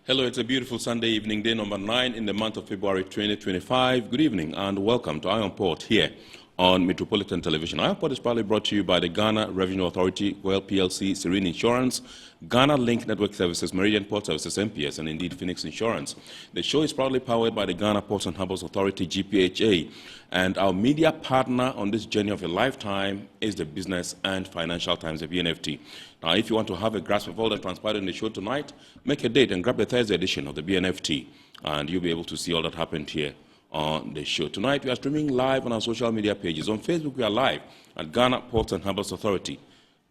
Hello, it's a beautiful Sunday evening, day number 9 in the month of February 2025. Good evening and welcome to Iron Port here on Metropolitan Television. Iron Port is proudly brought to you by the Ghana Revenue Authority, Well PLC, Serene Insurance, Ghana Link Network Services, Meridian Port Services, MPS, and indeed Phoenix Insurance. The show is proudly powered by the Ghana Ports and Harbours Authority-GPHA, and our media partner on this journey of a lifetime is the Business and Financial Times, the BNFT. Now, if you want to have a grasp of all that transpired in the show tonight, make a date and grab the Thursday edition of the BNFT, and you'll be able to see all that happened here on the show. Tonight, we are streaming live on our social media pages. On Facebook, we are live at Ghana Ports and Harbours Authority.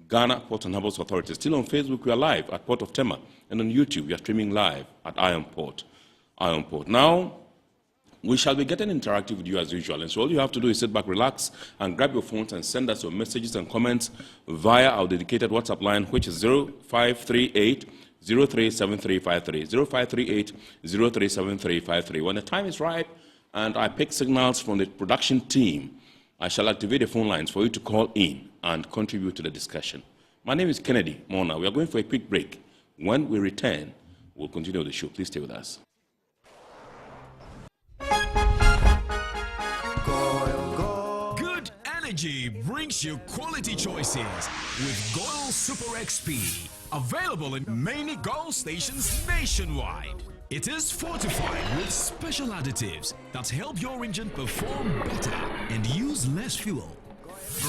Ghana Ports and Harbours Authority. Still on Facebook, we are live at Port of Tema. And on YouTube, we are streaming live at Iron Port. Iron Port. Now, we shall be getting interactive with you as usual. And so all you have to do is sit back, relax, and grab your phones and send us your messages and comments via our dedicated WhatsApp line, which is 0538 037353. 0538 037353. When the time is right and I pick signals from the production team, I shall activate the phone lines for you to call in and contribute to the discussion. My name is Kennedy Mona. We are going for a quick break. When we return, we'll continue the show. Please stay with us. Good energy brings you quality choices with Goil Super XP. Available in many Goil stations nationwide. It is fortified with special additives that help your engine perform better and use less fuel.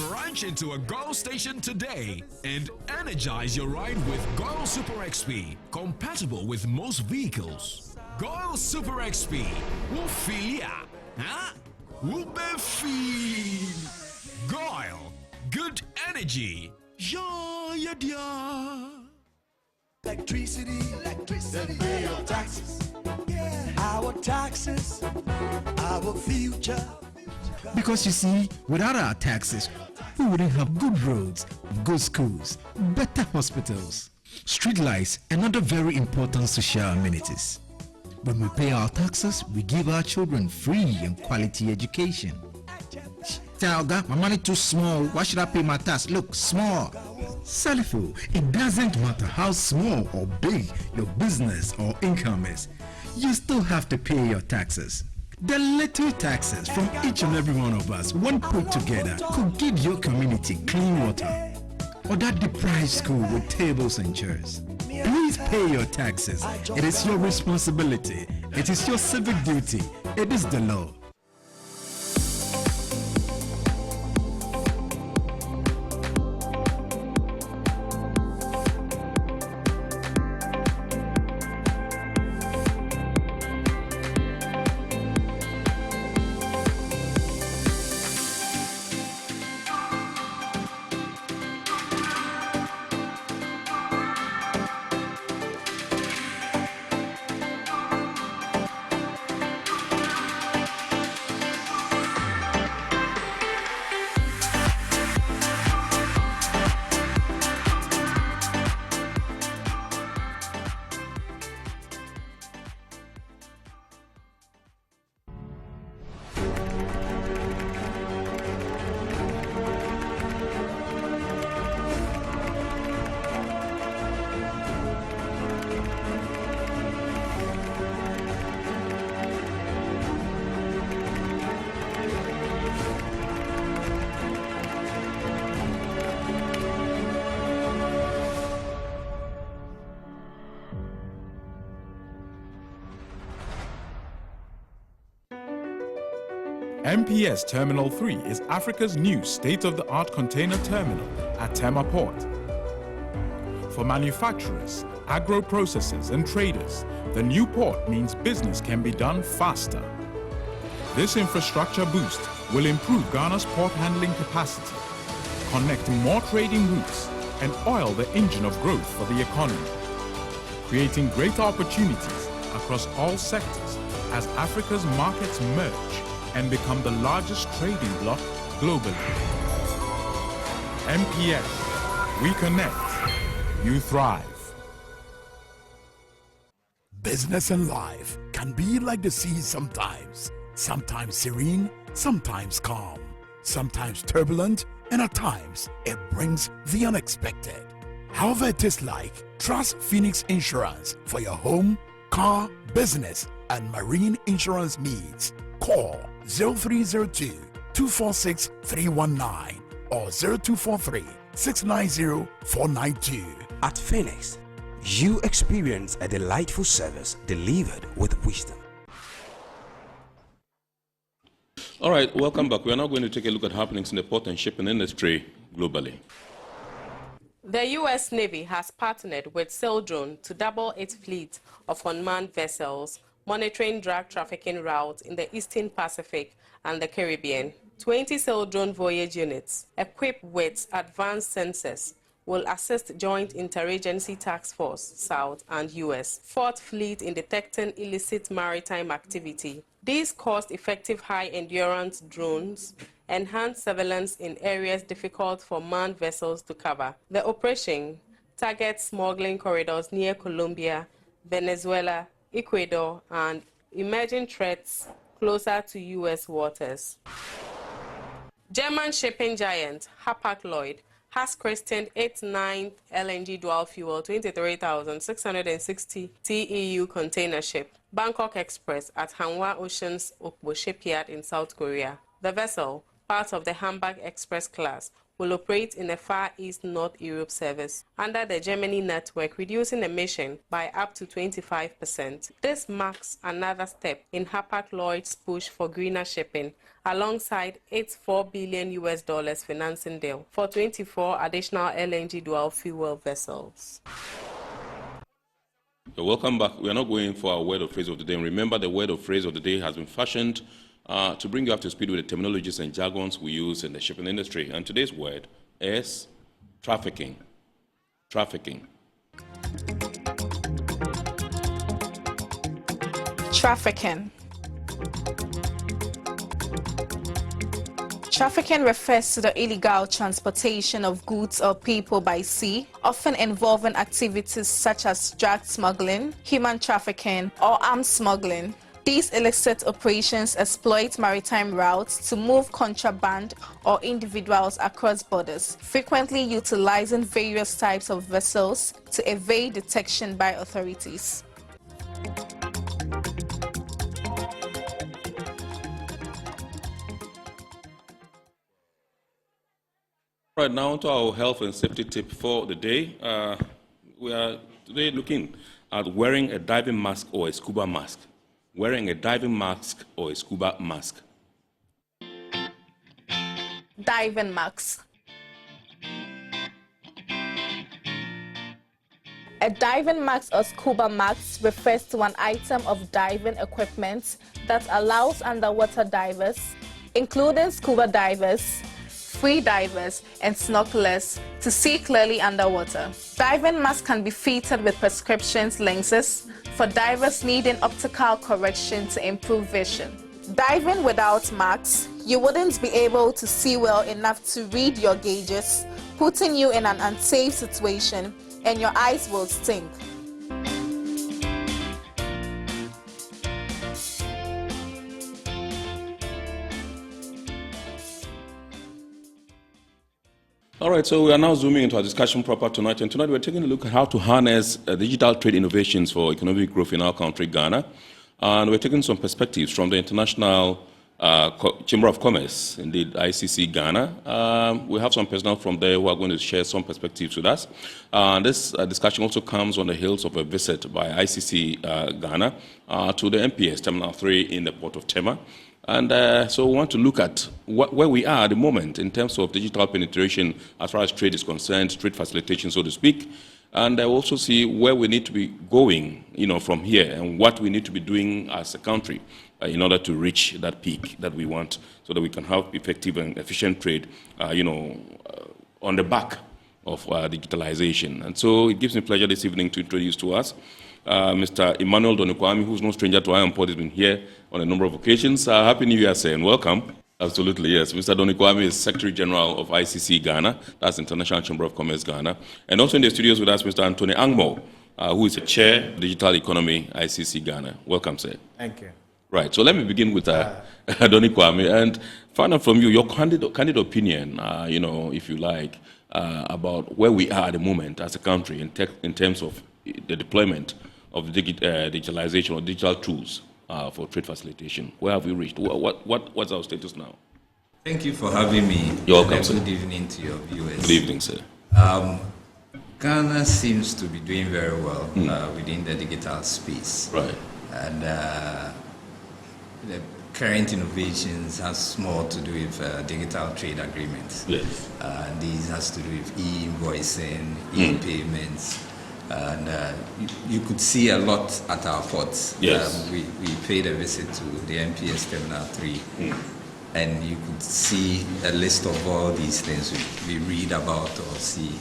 Branch into a Goil station today and energize your ride with Goil Super XP, compatible with most vehicles. Goil Super XP will feel ya, huh? Will be feel. Goil, good energy. Yeah, yeah, yeah. Electricity, then pay your taxes. Yeah. Our taxes, our future. Because you see, without our taxes, we wouldn't have good roads, good schools, better hospitals, street lights, and other very important social amenities. When we pay our taxes, we give our children free and quality education. Talga, my money too small. Why should I pay my tax? Look, small. Salifo, it doesn't matter how small or big your business or income is, you still have to pay your taxes. The little taxes from each and every one of us, when put together, could give your community clean water or that deprived school with tables and chairs. Please pay your taxes. It is your responsibility. It is your civic duty. It is the law. MPS Terminal 3 is Africa's new state-of-the-art container terminal at Tema Port. For manufacturers, agro-processors and traders, the new port means business can be done faster. This infrastructure boost will improve Ghana's port handling capacity, connect more trading routes, and oil the engine of growth for the economy, creating greater opportunities across all sectors as Africa's markets merge and become the largest trading bloc globally. MPS, we connect, you thrive. Business and life can be like the sea sometimes. Sometimes serene, sometimes calm, sometimes turbulent, and at times it brings the unexpected. However it is like, trust Phoenix Insurance for your home, car, business, and marine insurance needs. Call 0302 246 319 or 0243 690 492. At Phoenix, you experience a delightful service delivered with wisdom. All right, welcome back. We are now going to take a look at happenings in the port and shipping industry globally. The U.S. Navy has partnered with Saildrone to double its fleet of unmanned vessels monitoring drug trafficking routes in the Eastern Pacific and the Caribbean. 20 Saildrone voyage units equipped with advanced sensors will assist Joint Interagency Task Force South and U.S. Fourth Fleet in detecting illicit maritime activity. These cost-effective high-endurance drones enhance surveillance in areas difficult for manned vessels to cover. The operation targets smuggling corridors near Colombia, Venezuela, Ecuador, and emerging threats closer to U.S. waters. German shipping giant Hapag-Lloyd has christened its 9th LNG dual-fuel 23,660 TEU container ship, Bangkok Express, at Hanwha Ocean's Okpo shipyard in South Korea. The vessel, part of the Hamburg Express class, will operate in a Far East North Europe service under the Germany network, reducing emission by up to 25%. This marks another step in Hapag-Lloyd's push for greener shipping, alongside its $4 billion financing deal for 24 additional LNG dual-fuel vessels. Welcome back. We are now going for our word of phrase of the day. And remember, the word of phrase of the day has been fashioned to bring you up to speed with the terminologies and jargons we use in the shipping industry. And today's word is trafficking. Trafficking. Trafficking. Trafficking refers to the illegal transportation of goods or people by sea, often involving activities such as drug smuggling, human trafficking, or arms smuggling. These illicit operations exploit maritime routes to move contraband or individuals across borders, frequently utilizing various types of vessels to evade detection by authorities. Right now to our health and safety tip for the day. We are today looking at wearing a diving mask or a scuba mask. Wearing a diving mask or a scuba mask. Diving mask. A diving mask or scuba mask refers to an item of diving equipment that allows underwater divers, including scuba divers, free divers, and snorkelers, to see clearly underwater. Diving masks can be fitted with prescription lenses for divers needing optical correction to improve vision. Diving without masks, you wouldn't be able to see well enough to read your gauges, putting you in an unsafe situation, and your eyes will stink. All right, so we are now zooming into our discussion proper tonight. And tonight we're taking a look at how to harness digital trade innovations for economic growth in our country, Ghana. And we're taking some perspectives from the International Chamber of Commerce, indeed ICC-Ghana. We have some personnel from there who are going to share some perspectives with us. This discussion also comes on the heels of a visit by ICC-Ghana to the MPS Terminal 3 in the port of Tema. And so we want to look at where we are at the moment in terms of digital penetration as far as trade is concerned, trade facilitation, so to speak. And also see where we need to be going, from here, and what we need to be doing as a country in order to reach that peak that we want, so that we can have effective and efficient trade, on the back of digitalization. And so it gives me pleasure this evening to introduce to us Mr. Emmanuel Donikwami, who's no stranger to ION Port. He's been here on a number of occasions. Happy New Year, sir, and welcome. Absolutely, yes. Mr. Donikwami is Secretary General of ICC Ghana, that's International Chamber of Commerce Ghana. And also in the studios with us, Mr. Anthony Angmo, who is the Chair of Digital Economy, ICC Ghana. Welcome, sir. Thank you. Right, so let me begin with Donikwami, and find out from you your candid opinion, if you like, about where we are at the moment as a country in terms of the deployment of digitalization or digital tools for trade facilitation? Where have we reached? What's our status now? Thank you for having me. You're welcome, sir. Good evening to your viewers. Good evening, sir. Ghana seems to be doing very well within the digital space. Right. And the current innovations has more to do with digital trade agreements. Yes. These has to do with e-invoicing, e-payments, and you could see a lot at our ports. Yes. We paid a visit to the MPS Terminal 3, and you could see a list of all these things we read about or see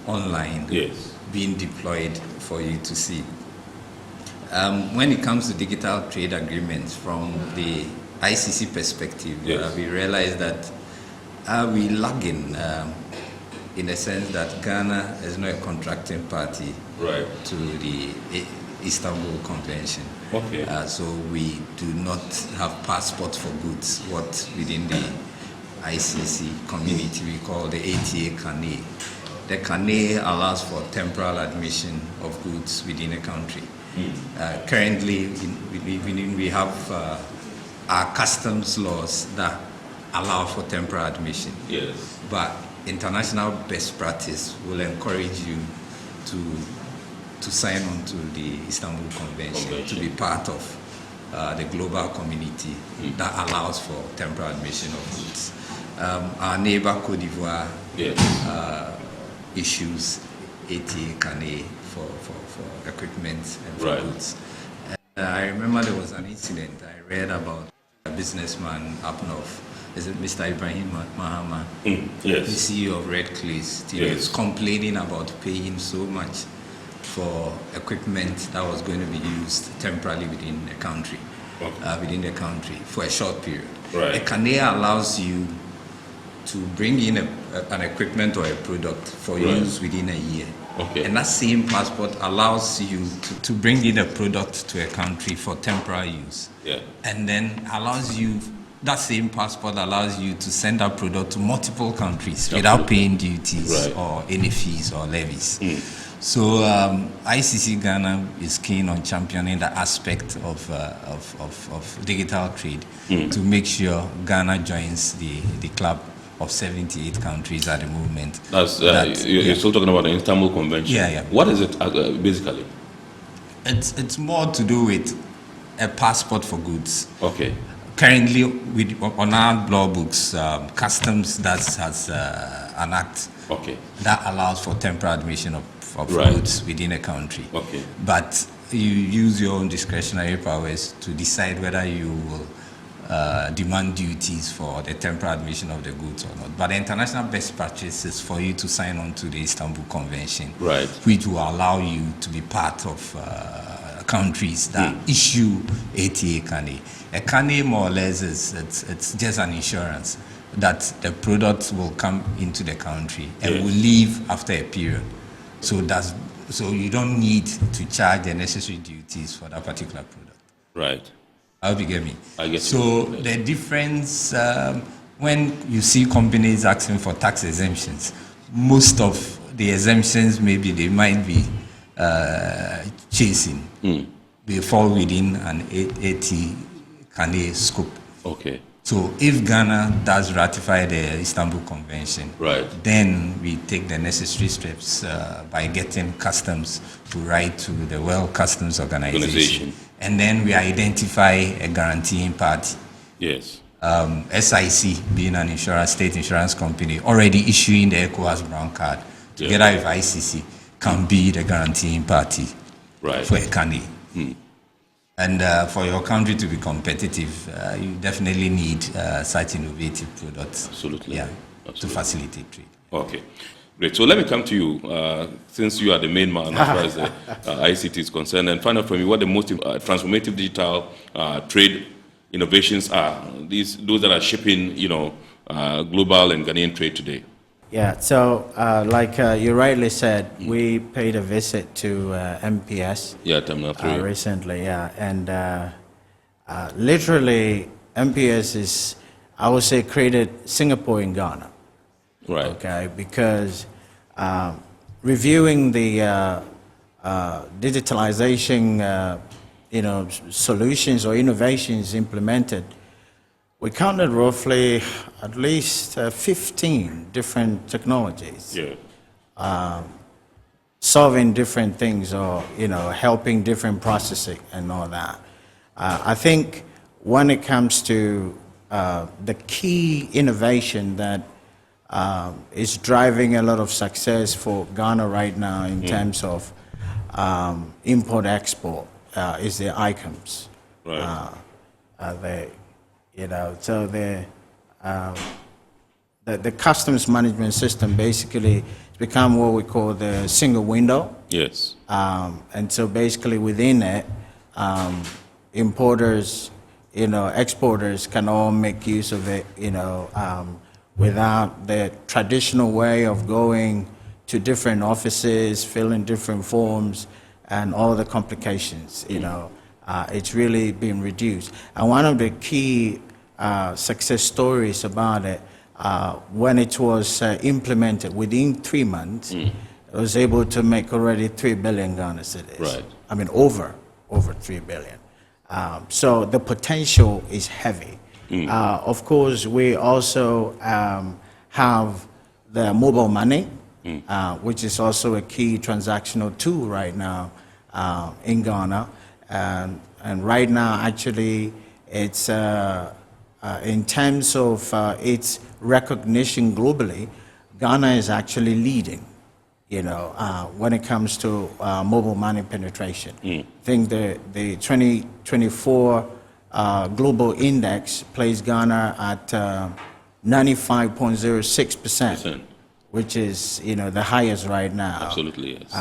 online being deployed for you to see. When it comes to digital trade agreements, from the ICC perspective, we realize that we lagging in the sense that Ghana is not a contracting party to the Istanbul Convention. Okay. So we do not have passport for goods, what within the ICC community we call the ATA CANE. The CANE allows for temporal admission of goods within a country. Currently, we have our customs laws that allow for temporal admission. Yes. But international best practice will encourage you to sign on to the Istanbul Convention, to be part of the global community that allows for temporal admission of goods. Our neighbor Côte d'Ivoire issues ATA CANE for equipment and for goods. I remember there was an incident I read about a businessman up north. Is it Mr. Ibrahim Mahama? Yes. The CEO of Red Clays. He was complaining about paying so much for equipment that was going to be used temporarily within the country, for a short period. Right. A CANE allows you to bring in an equipment or a product for use within a year. Okay. And that same passport allows you to bring in a product to a country for temporary use. Yeah. And then that same passport allows you to send that product to multiple countries without paying duties or any fees or levies. So ICC Ghana is keen on championing the aspect of digital trade to make sure Ghana joins the club of 78 countries at the moment. You're still talking about the Istanbul Convention. Yeah. What is it basically? It's more to do with a passport for goods. Okay. Currently, on our law books, customs has an act that allows for temporary admission of goods within a country. Okay. But you use your own discretionary powers to decide whether you will demand duties for the temporary admission of the goods or not. But the international best practice is for you to sign on to the Istanbul Convention, which will allow you to be part of countries that issue ATA CANE. A CANE more or less it's just an insurance that the product will come into the country and will leave after a period. So you don't need to charge the necessary duties for that particular product. Right. I hope you get me. I get so the difference when you see companies asking for tax exemptions, most of the exemptions maybe they might be chasing. They fall within an ATA CANE scope. Okay. So if Ghana does ratify the Istanbul Convention, then we take the necessary steps by getting customs to write to the World Customs Organization. And then we identify a guaranteeing party. Yes. SIC, being an state insurance company, already issuing the ECOWAS brown card, together with ICC, can be the guaranteeing party for a CANE. And for your country to be competitive, you definitely need such innovative products. Absolutely. To facilitate trade. Okay. Great. So let me come to you, since you are the main man as far as the ICT is concerned, and find out from you what the most transformative digital trade innovations are. Those that are shaping, global and Ghanaian trade today. Yeah. So, like you rightly said, we paid a visit to MPS. Yeah, Terminal 3. Recently, and literally, MPS is, I would say, created Singapore in Ghana. Right. Okay, because reviewing the digitalization, solutions or innovations implemented, we counted roughly at least 15 different technologies. Yeah. Solving different things or, helping different processing and all that. I think when it comes to the key innovation that is driving a lot of success for Ghana right now in terms of import-export is the ICOMS. Right. So the customs management system basically has become what we call the single window. Yes. And so basically within it, importers, exporters can all make use of it, without the traditional way of going to different offices, filling different forms, and all the complications, it's really been reduced. And one of the key success stories about it, when it was implemented within 3 months, it was able to make already 3 billion Ghana cedis. Right. I mean, over 3 billion. So the potential is heavy. Of course, we also have the mobile money, which is also a key transactional tool right now in Ghana. And right now, actually, it's in terms of its recognition globally, Ghana is actually leading, when it comes to mobile money penetration. I think the 2024 global index placed Ghana at 95.06%, which is, the highest right now. Absolutely, yes.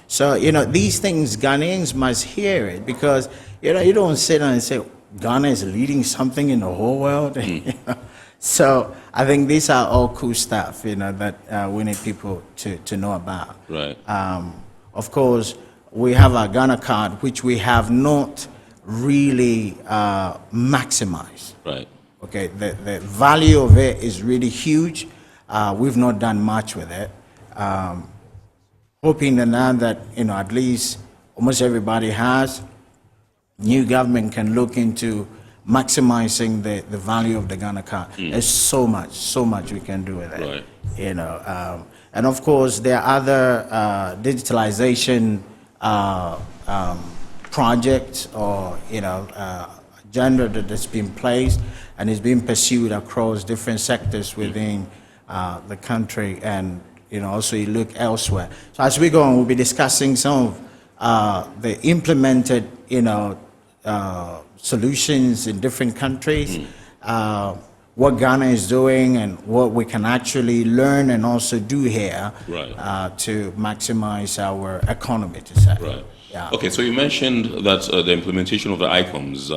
So, these things, Ghanaians must hear it because, you don't sit down and say, Ghana is leading something in the whole world. So I think these are all cool stuff, that we need people to know about. Right. Of course, we have our Ghana card, which we have not really maximized. Right. Okay, the value of it is really huge. We've not done much with it. Hoping now that, at least almost everybody has, new government can look into maximizing the value of the Ghana card. There's so much we can do with it. Right. And of course, there are other digitalization projects or, agenda that has been placed and is being pursued across different sectors within the country, and also you look elsewhere. So as we go on, we'll be discussing some of the implemented solutions in different countries, what Ghana is doing and what we can actually learn and also do here to maximize our economy, to say. Right. Yeah. Okay, so you mentioned that the implementation of the ICOMS,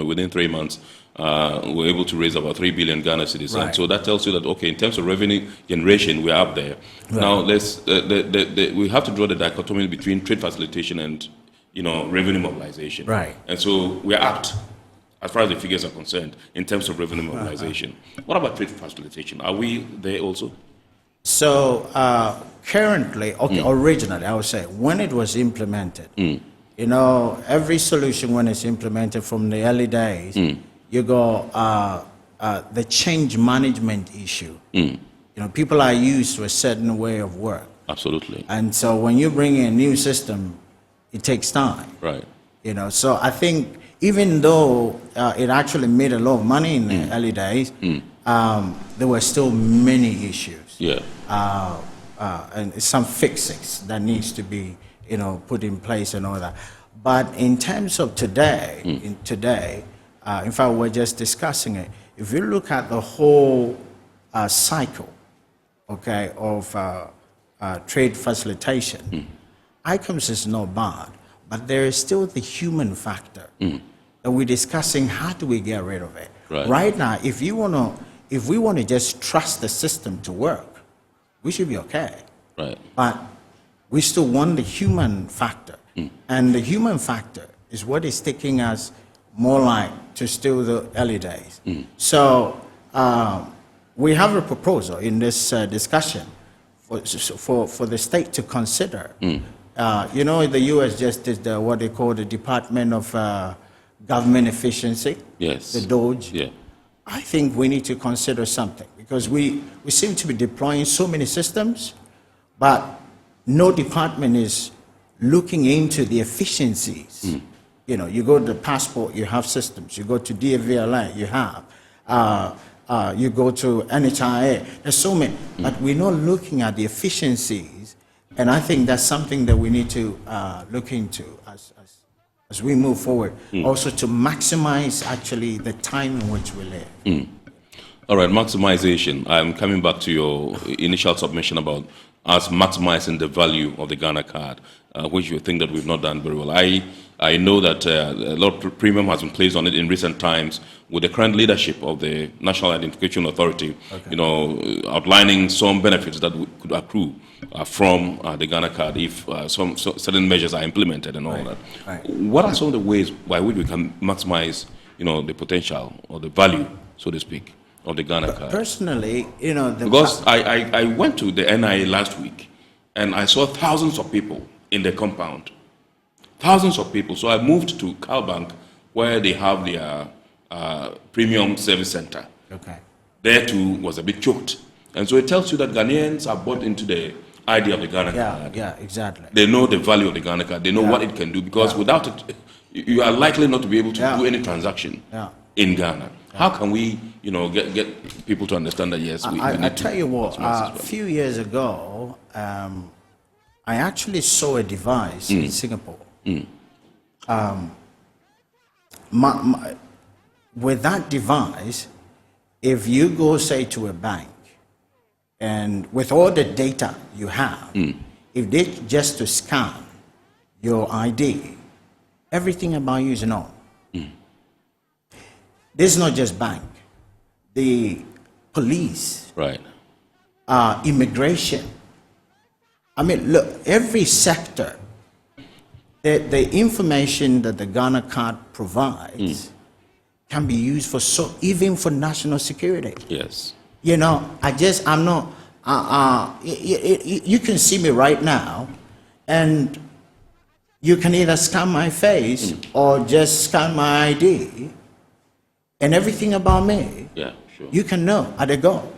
within 3 months, we're able to raise about 3 billion Ghana cedis. Right. And so that tells you that, okay, in terms of revenue generation, we're up there. Right. Now, we have to draw the dichotomy between trade facilitation and, revenue mobilization. Right. And so we're apt, as far as the figures are concerned, in terms of revenue mobilization. What about trade facilitation? Are we there also? So currently, originally, I would say, when it was implemented, every solution when it's implemented from the early days, you go the change management issue. People are used to a certain way of work. Absolutely. And so when you bring in a new system, it takes time. Right. So I think even though it actually made a lot of money in the early days, there were still many issues. Yeah. And some fixes that needs to be, put in place and all that. But in terms of today, in fact, we're just discussing it. If you look at the whole cycle, of trade facilitation, ICOMS is not bad, but there is still the human factor. And we're discussing how do we get rid of it. Right now, if we want to just trust the system to work, we should be okay. Right. But we still want the human factor. And the human factor is what is taking us more like to still the early days. So we have a proposal in this discussion for the state to consider You know, the U.S. just did what they call the Department of Government Efficiency. Yes. The DOGE. Yeah. I think we need to consider something because we seem to be deploying so many systems, but no department is looking into the efficiencies. You know, you go to the passport, you have systems. You go to DVLA, you have. You go to NHIA, there's so many. But we're not looking at the efficiencies, and I think that's something that we need to look into as we move forward. Also to maximize actually the time in which we live. All right, maximization. I'm coming back to your initial submission about us maximizing the value of the Ghana card, which you think that we've not done very well. I know that a lot of premium has been placed on it in recent times with the current leadership of the National Identification Authority, you know, outlining some benefits that could accrue from the Ghana card if some certain measures are implemented and all that. Right. What are some of the ways by which we can maximize, you know, the potential or the value, so to speak, of the Ghana card? Personally, you know, Because I went to the NIA last week and I saw thousands of people in the compound. Thousands of people. So I moved to Calbank where they have their premium service center. Okay. There too was a bit choked. And so it tells you that Ghanaians are bought into the idea of the Ghana card. Yeah, exactly. They know the value of the Ghana card. They know what it can do because without it, you are likely not to be able to do any transaction in Ghana. How can we, you know, get people to understand that, yes, we need I tell you what, a few years ago, I actually saw a device in Singapore. With that device, if you go, say, to a bank, and with all the data you have, if they just to scan your ID, everything about you is known. This is not just bank. The police, right? Immigration. I mean, look, every sector, the information that the Ghana card provides can be used for even for national security. Yes. You know, I'm not. You can see me right now, and you can either scan my face or just scan my ID. And everything about me, you can know at a go.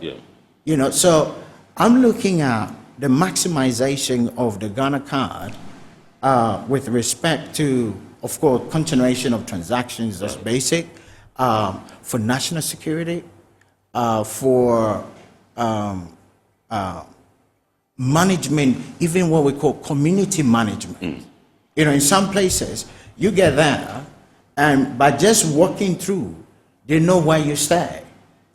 You know, so I'm looking at the maximization of the Ghana card with respect to, of course, continuation of transactions, that's basic, for national security, for management, even what we call community management. You know, in some places, you get there, and by just walking through, they know where you stay.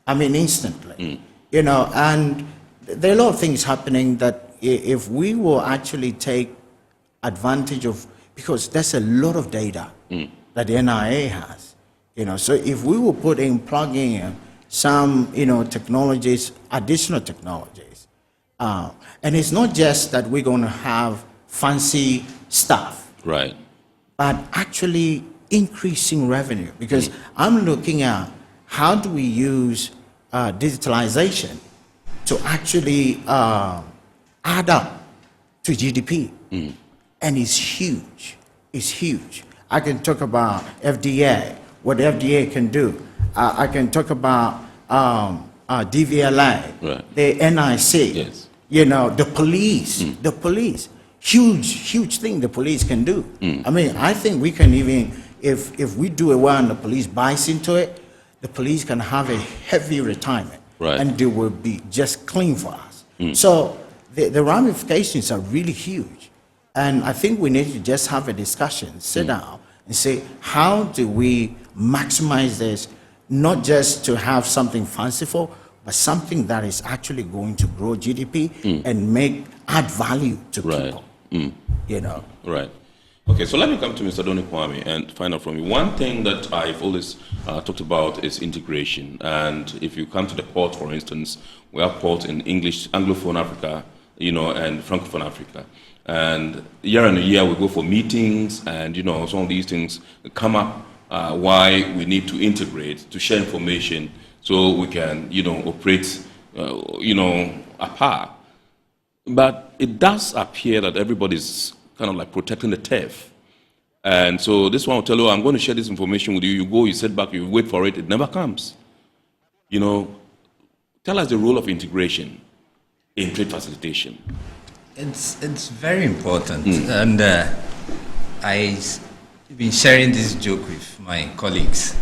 I mean, instantly. You know, and there are a lot of things happening that if we will actually take advantage of, because there's a lot of data that the NIA has. You know, so if we will plug in some, you know, technologies, additional technologies, and it's not just that we're going to have fancy stuff, right? But actually increasing revenue, because I'm looking at how do we use digitalization to actually add up to GDP, and it's huge. It's huge. I can talk about FDA, what the FDA can do. I can talk about DVLA, the NIC, you know, the police. Huge thing the police can do. I mean, I think we can even, if we do it well and the police buys into it, the police can have a heavy retirement, and they will be just clean for us. So the ramifications are really huge. And I think we need to just have a discussion, sit down and say, how do we maximize this, not just to have something fanciful, but something that is actually going to grow GDP and add value to people. You know. Right. Okay, so let me come to Mr. Doni Kwame and find out from you. One thing that I've always talked about is integration. And if you come to the port, for instance, we have ports in English, Anglophone Africa, you know, and Francophone Africa. And year on year we go for meetings, and, you know, some of these things come up why we need to integrate, to share information so we can, you know, operate, you know, apart. But it does appear that everybody's kind of like protecting the turf. And so this one will tell you, I'm going to share this information with you. You go, you sit back, you wait for it. It never comes. You know, tell us the role of integration in trade facilitation. It's very important. And I've been sharing this joke with my colleagues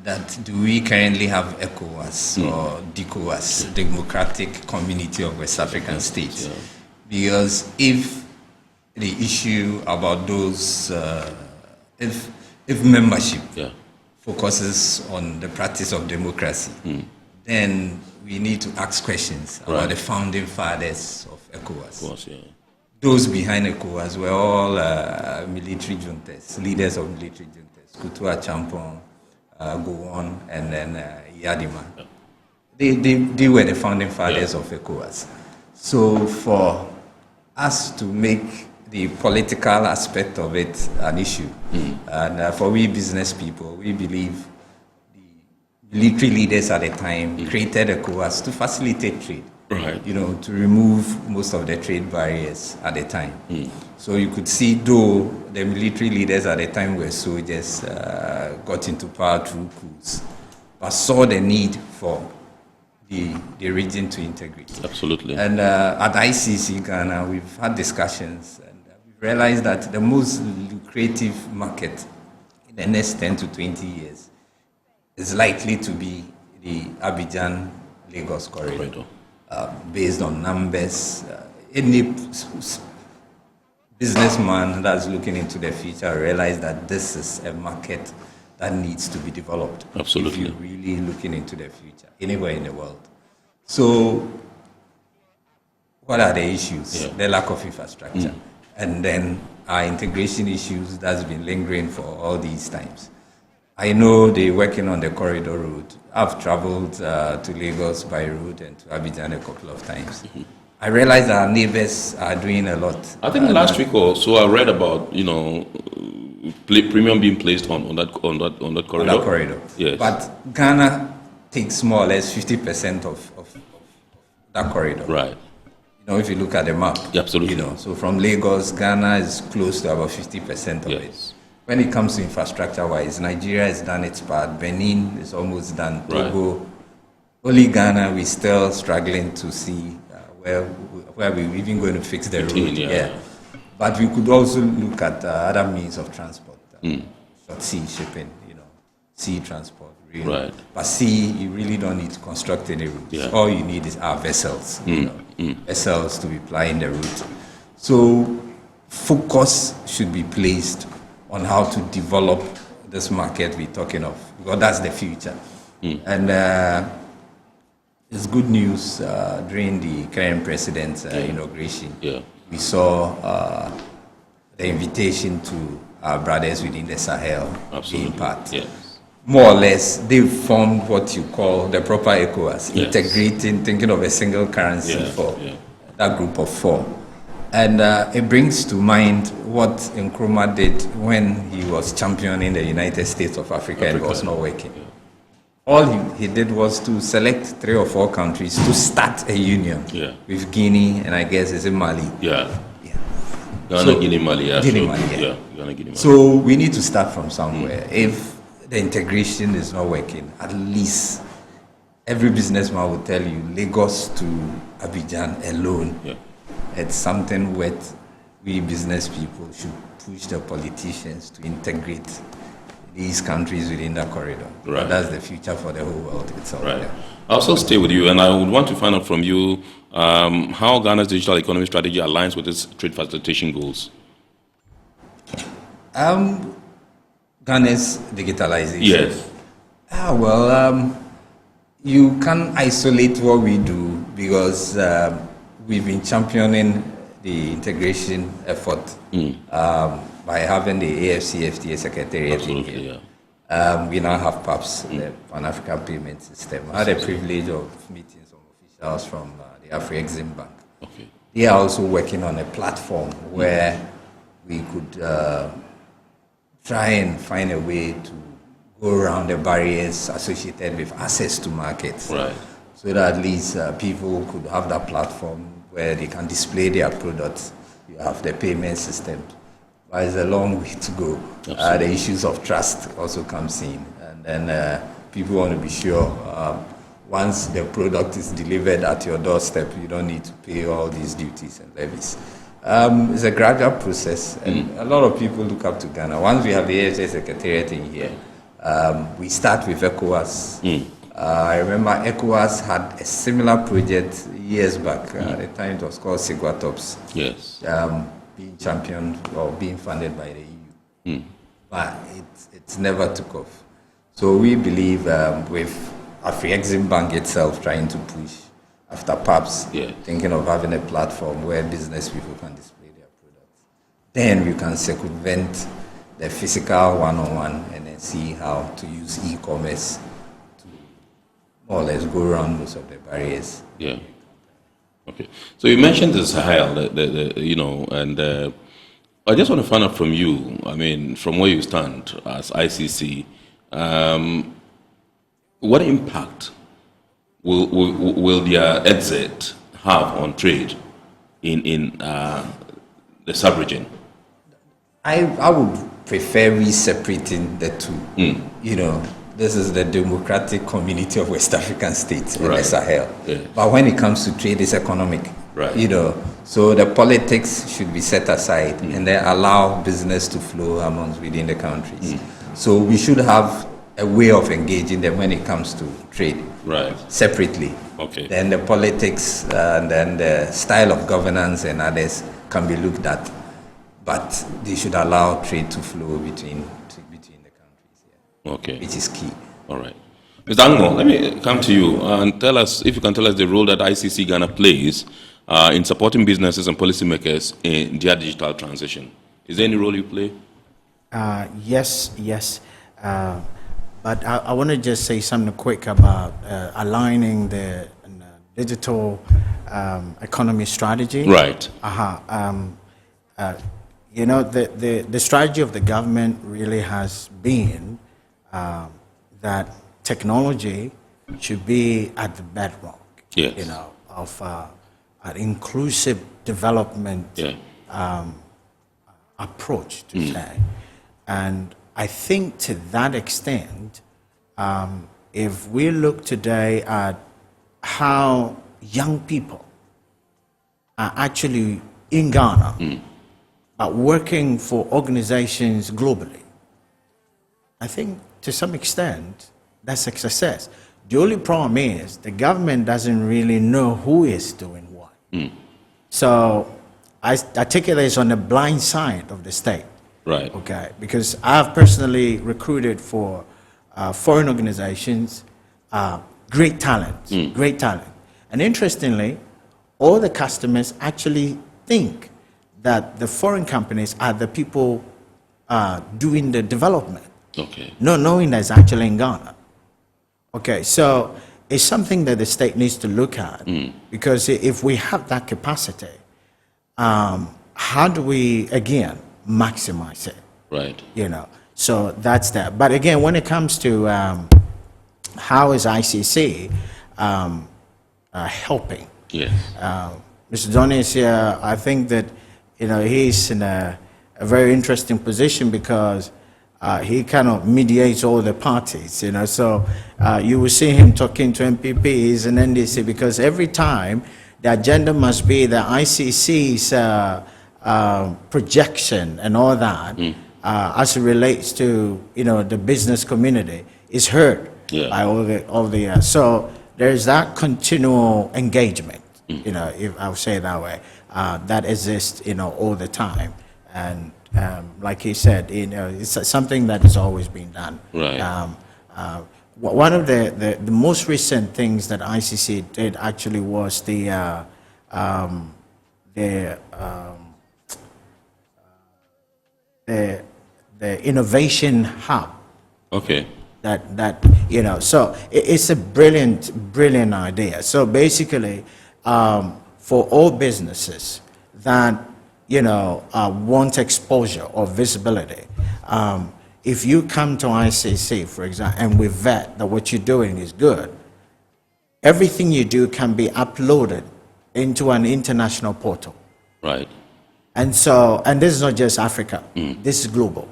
that do we currently have ECOWAS or DCOWAS, Democratic Community of West African States? Yeah. Because if the issue about those, if membership focuses on the practice of democracy, then we need to ask questions about the founding fathers of ECOWAS. Of course, yeah. Those behind ECOWAS were all military juntas, leaders of military juntas, Kutua Champon, Gowon, and then Yadima. Yeah. They were the founding fathers of ECOWAS. So for us to make the political aspect of it an issue, and for we business people, we believe the military leaders at the time created ECOWAS to facilitate trade. Right. You know, to remove most of the trade barriers at the time. So you could see, though the military leaders at the time were soldiers, got into power through coups, but saw the need for the region to integrate. Absolutely. And at ICC-Ghana, we've had discussions, and we've realized that the most lucrative market in the next 10 to 20 years is likely to be the Abidjan-Lagos corridor. Based on numbers, any businessman that's looking into the future realize that this is a market that needs to be developed. Absolutely. If you're really looking into the future, anywhere in the world. So, what are the issues? The lack of infrastructure. And then our integration issues that's been lingering for all these times. I know they're working on the corridor route. I've traveled to Lagos by road and to Abidjan a couple of times. I realize our neighbors are doing a lot. I think last week or so I read about, you know, premium being placed on that corridor. On that corridor. Yes. But Ghana takes more or less 50% of that corridor. Right. You know, if you look at the map. Yeah, absolutely. You know, so from Lagos, Ghana is close to about 50% of it. When it comes to infrastructure-wise, Nigeria has done its part. Benin is almost done. Togo, only Ghana, we're still struggling to see where we're even going to fix the road. But we could also look at other means of transport. Short sea shipping, you know, sea transport. Really. Right. But sea, you really don't need to construct any route. All you need is our vessels. You know, vessels to be plying the route. So focus should be placed on how to develop this market we're talking of, because that's the future. And it's good news during the current president's inauguration. We saw the invitation to our brothers within the Sahel being part. More or less, they've formed what you call the proper ECOWAS, integrating, thinking of a single currency for that group of four. And it brings to mind what Nkrumah did when he was championing the United States of Africa and it was not working. All he did was to select 3 or 4 countries to start a union with Guinea and I guess it's in Mali. Ghana, Guinea, Mali. Guinea, Mali, Ghana, Guinea, Mali. So we need to start from somewhere. If the integration is not working, at least every businessman will tell you Lagos to Abidjan alone. It's something worth we business people should push the politicians to integrate these countries within that corridor. Right. That's the future for the whole world. It's all right. I'll also stay with you, and I would want to find out from you how Ghana's digital economy strategy aligns with its trade facilitation goals. Ghana's digitalization. Yes. You can't isolate what we do because we've been championing the integration effort by having the AFCFTA Secretariat in here. We now have PAPS, the Pan-African Payment System. I had a privilege of meeting some officials from the Afro-Exim Bank. They are also working on a platform where we could try and find a way to go around the barriers associated with access to markets. So that at least people could have that platform where they can display their products you have the payment system. But it's a long way to go. The issues of trust also comes in. And then people want to be sure once the product is delivered at your doorstep, you don't need to pay all these duties and levies. It's a gradual process, and a lot of people look up to Ghana. Once we have the AHA Secretariat in here, we start with ECOWAS. I remember ECOWAS had a similar project years back. At the time it was called Sigwatops. Yes. Being championed or being funded by the EU. But it's never took off. So we believe with Afri-Exim Bank itself trying to push after PAPS, thinking of having a platform where business people can display their products. Then we can circumvent the physical one-on-one and then see how to use e-commerce to more or less go around most of the barriers. Yeah. Okay. So you mentioned the Sahel, and I just want to find out from you, I mean, from where you stand as ICC, what impact will their exit have on trade in the sub-region? I would prefer we separating the two. This is the democratic community of West African states in the Sahel. Yeah. But when it comes to trade, it's economic. So the politics should be set aside and then allow business to flow amongst within the countries. So we should have a way of engaging them when it comes to trade. Separately. Okay. Then the politics and then the style of governance and others can be looked at. But they should allow trade to flow between the countries, which is key. All right. Mr. Ango, let me come to you and tell us, if you can tell us the role that ICC-Ghana plays in supporting businesses and policymakers in their digital transition. Is there any role you play? Yes. But I want to just say something quick about aligning the digital economy strategy. Right. The strategy of the government really has been that technology should be at the bedrock, of an inclusive development approach to say. And I think to that extent, if we look today at how young people are actually in Ghana, are working for organizations globally, I think to some extent that's a success. The only problem is the government doesn't really know who is doing what. So I take it as on the blind side of the state. Right. Okay. Because I've personally recruited for foreign organizations, great talent, And interestingly, all the customers actually think that the foreign companies are the people doing the development. Okay. Not knowing that it's actually in Ghana. Okay, so it's something that the state needs to look at, because if we have that capacity, how do we, again, maximize it? Right. So that's that. But again, when it comes to how is ICC helping? Yes. Mr. Donny is here. I think that he's in a very interesting position because he kind of mediates all the parties. So you will see him talking to MPPs and NDC, because every time the agenda must be the ICC's projection and all that as it relates to the business community is heard by all the so there's that continual engagement. If I would say it that way, that exists, all the time. And like he said, it's something that has always been done. Right. One of the most recent things that ICC did actually was the innovation hub. Okay. So it's a brilliant idea. So basically, for all businesses that want exposure or visibility, if you come to ICC, for example, and we vet that what you're doing is good, everything you do can be uploaded into an international portal. Right. And so, and this is not just Africa, this is global.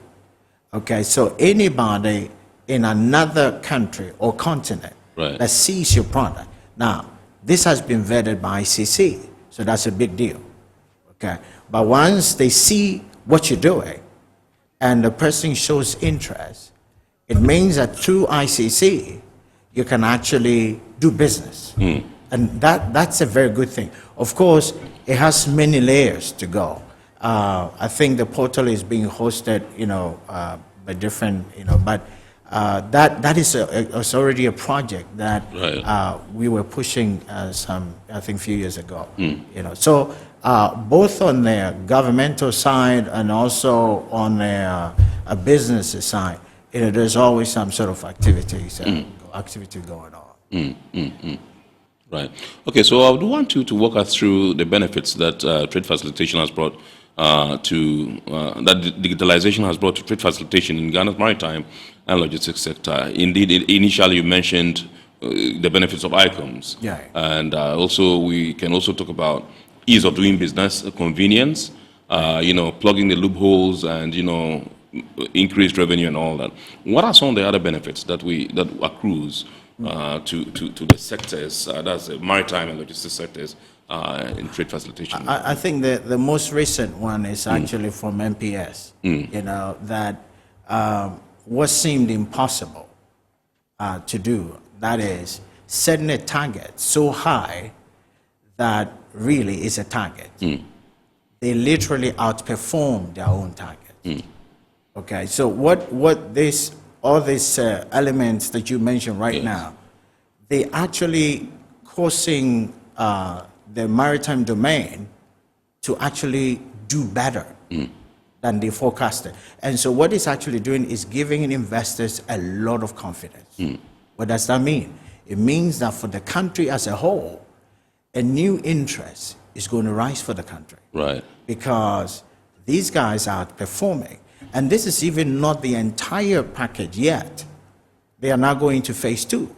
Okay, so anybody in another country or continent that sees your product. Now, this has been vetted by ICC, so that's a big deal. Okay, but once they see what you're doing and the person shows interest, it means that through ICC, you can actually do business. And that's a very good thing. Of course, it has many layers to go. I think the portal is being hosted, by different, but that is it's already a project that we were pushing I think, a few years ago. So both on the governmental side and also on the business side, there's always some sort of activity going on. Right. Okay, so I would want you to walk us through the benefits that trade facilitation has brought that digitalization has brought to trade facilitation in Ghana's maritime and logistics sector. Indeed, initially you mentioned the benefits of ICOMS. Yeah. And also we can also talk about ease of doing business, convenience, plugging the loopholes and, increased revenue and all that. What are some of the other benefits that accrues to the sectors, that's the maritime and logistics sectors, in trade facilitation? I think the most recent one is actually from MPS, that what seemed impossible to do, that is setting a target so high that really is a target. They literally outperform their own target. Okay, so all these elements that you mentioned right now, they actually causing the maritime domain to actually do better than they forecasted. And so what it's actually doing is giving investors a lot of confidence. What does that mean? It means that for the country as a whole, a new interest is going to rise for the country. Right. Because these guys are outperforming. And this is even not the entire package yet. They are now going to phase 2.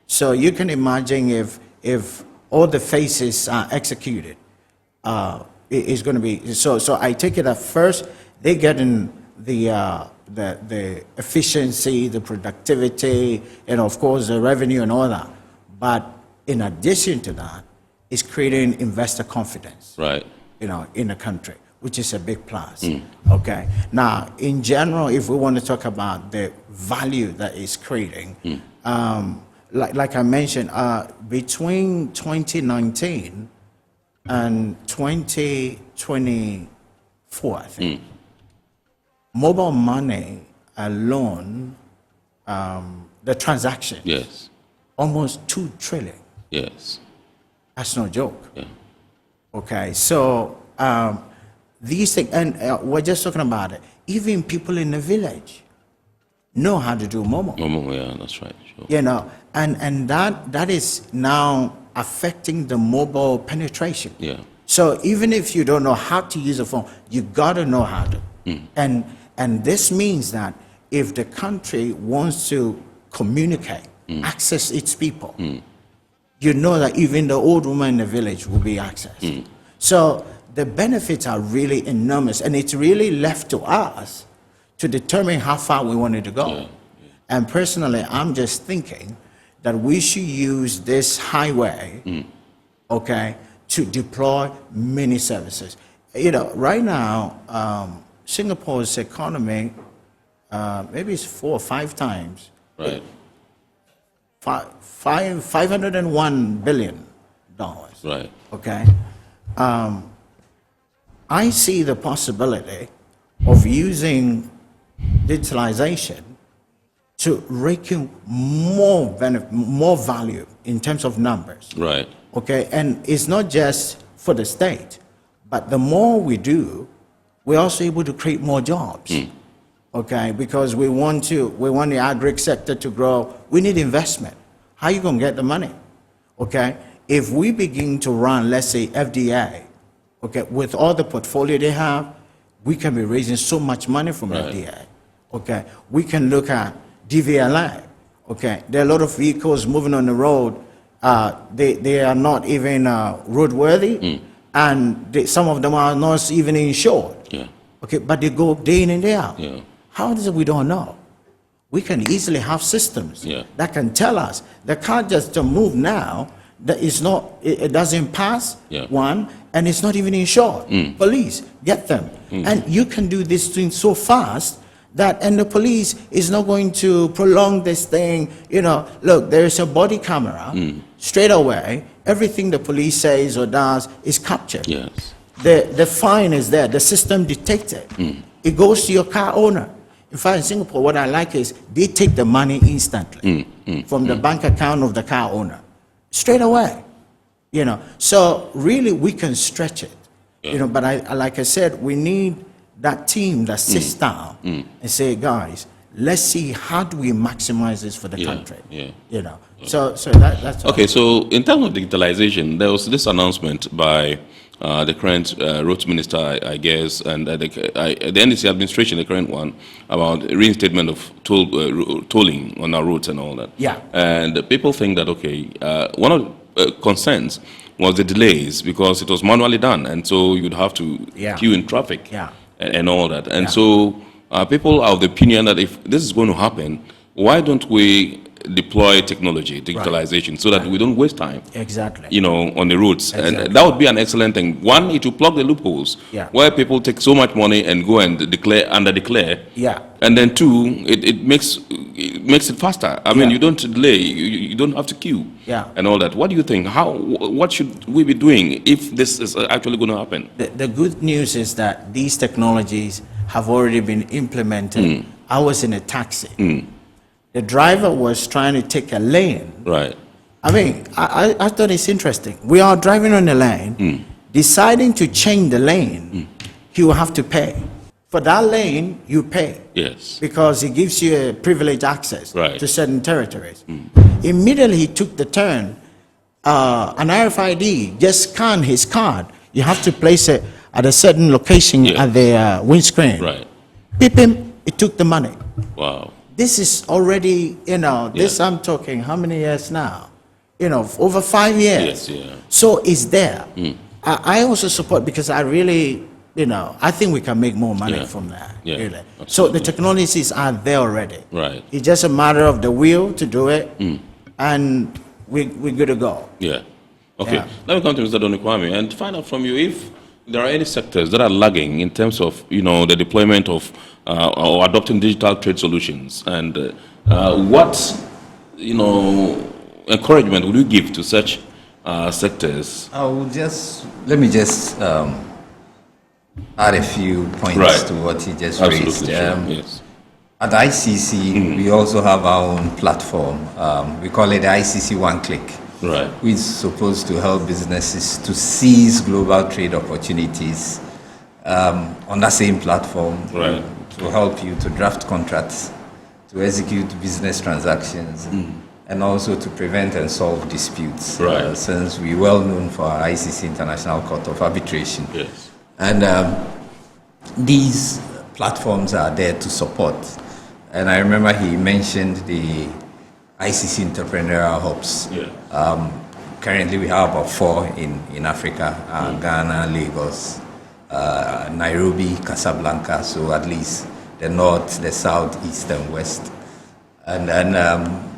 So you can imagine if all the phases are executed, it's going to be, so I take it at first, they get in the efficiency, the productivity, and of course the revenue and all that. But in addition to that, it's creating investor confidence, right? In the country, which is a big plus. Okay. Now, in general, if we want to talk about the value that it's creating, like I mentioned, between 2019 and 2024, I think, mobile money alone, the transaction, almost 2 trillion. Yes. That's no joke. Yeah. Okay, so these things, and we're just talking about it. Even people in the village know how to do Momo. Momo, yeah, that's right. Sure. And that is now affecting the mobile penetration. Yeah. So even if you don't know how to use a phone, you gotta know how to. And this means that if the country wants to communicate, access its people, you know that even the old woman in the village will be accessed. So the benefits are really enormous, and it's really left to us to determine how far we wanted to go. And personally, I'm just thinking that we should use this highway, okay, to deploy many services. Right now, Singapore's economy, maybe it's 4 or 5 times. Right. $501 billion. Right. Okay. I see the possibility of using digitalization to rake in more value in terms of numbers. Right. Okay, and it's not just for the state, but the more we do, we're also able to create more jobs. Okay, because we want the agri sector to grow. We need investment. How are you going to get the money? Okay, if we begin to run, let's say, FDA, okay, with all the portfolio they have, we can be raising so much money from FDA. Okay, we can look at DVLA. Okay, there are a lot of vehicles moving on the road. They are not even roadworthy, and some of them are not even insured. Yeah. Okay, but they go day in and day out. Yeah. How is it we don't know? We can easily have systems that can tell us. The car just to move now, that is not, it doesn't pass, one, and it's not even insured. Police, get them. And you can do this thing so fast that, and the police is not going to prolong this thing. You know, look, there is a body camera, straight away, everything the police says or does is captured. Yes. The fine is there, the system detects it. It goes to your car owner. In fact, in Singapore, what I like is they take the money instantly from the bank account of the car owner, straight away. You know, so really we can stretch it. You know, but like I said, we need that team that sits down and say, guys, let's see how do we maximize this for the country. You know, so that's okay. So in terms of digitalization, there was this announcement by the current roads minister, I guess, and the NDC administration, the current one, about reinstatement of tolling on our roads and all that. Yeah. And people think that, okay, one of the concerns was the delays because it was manually done, and so you'd have to queue in traffic and all that. And so people are of the opinion that if this is going to happen, why don't we deploy technology, digitalization, so that we don't waste time. Exactly. You know, on the roads. Exactly. And that would be an excellent thing. One, it will plug the loopholes where people take so much money and go and under-declare. Yeah. And then two, it makes it faster. I mean, you don't delay, you don't have to queue. Yeah. And all that. What do you think? What should we be doing if this is actually going to happen? The good news is that these technologies have already been implemented. I was in a taxi. The driver was trying to take a lane. Right. I mean, I thought it's interesting. We are driving on a lane, deciding to change the lane, he will have to pay. For that lane, you pay. Yes. Because it gives you a privileged access to certain territories. Immediately he took the turn, an RFID, just scan his card. You have to place it at a certain location at the windscreen. Right. Beep him, it took the money. Wow. This is already, you know, this I'm talking, how many years now? You know, over 5 years. Yes, So it's there. I also support, because I really, you know, I think we can make more money from that. Really. So the technologies are there already. Right. It's just a matter of the will to do it, and we're good to go. Yeah. Okay. Let me come to Mr. Donikwame and find out from you if there are any sectors that are lagging in terms of, you know, the deployment of or adopting digital trade solutions, and what, you know, encouragement would you give to such sectors? Let me just add a few points to what he just raised. Yes. At ICC, we also have our own platform. We call it the ICC One Click, which is supposed to help businesses to seize global trade opportunities on that same platform, to help you to draft contracts, to execute business transactions, and also to prevent and solve disputes. Since we're well known for our ICC International Court of Arbitration. Yes. And these platforms are there to support. And I remember he mentioned the ICC Entrepreneurial Hubs. Currently we have about 4 in Africa, Ghana, Lagos, Nairobi, Casablanca, so at least the north, the south, east, and west. And then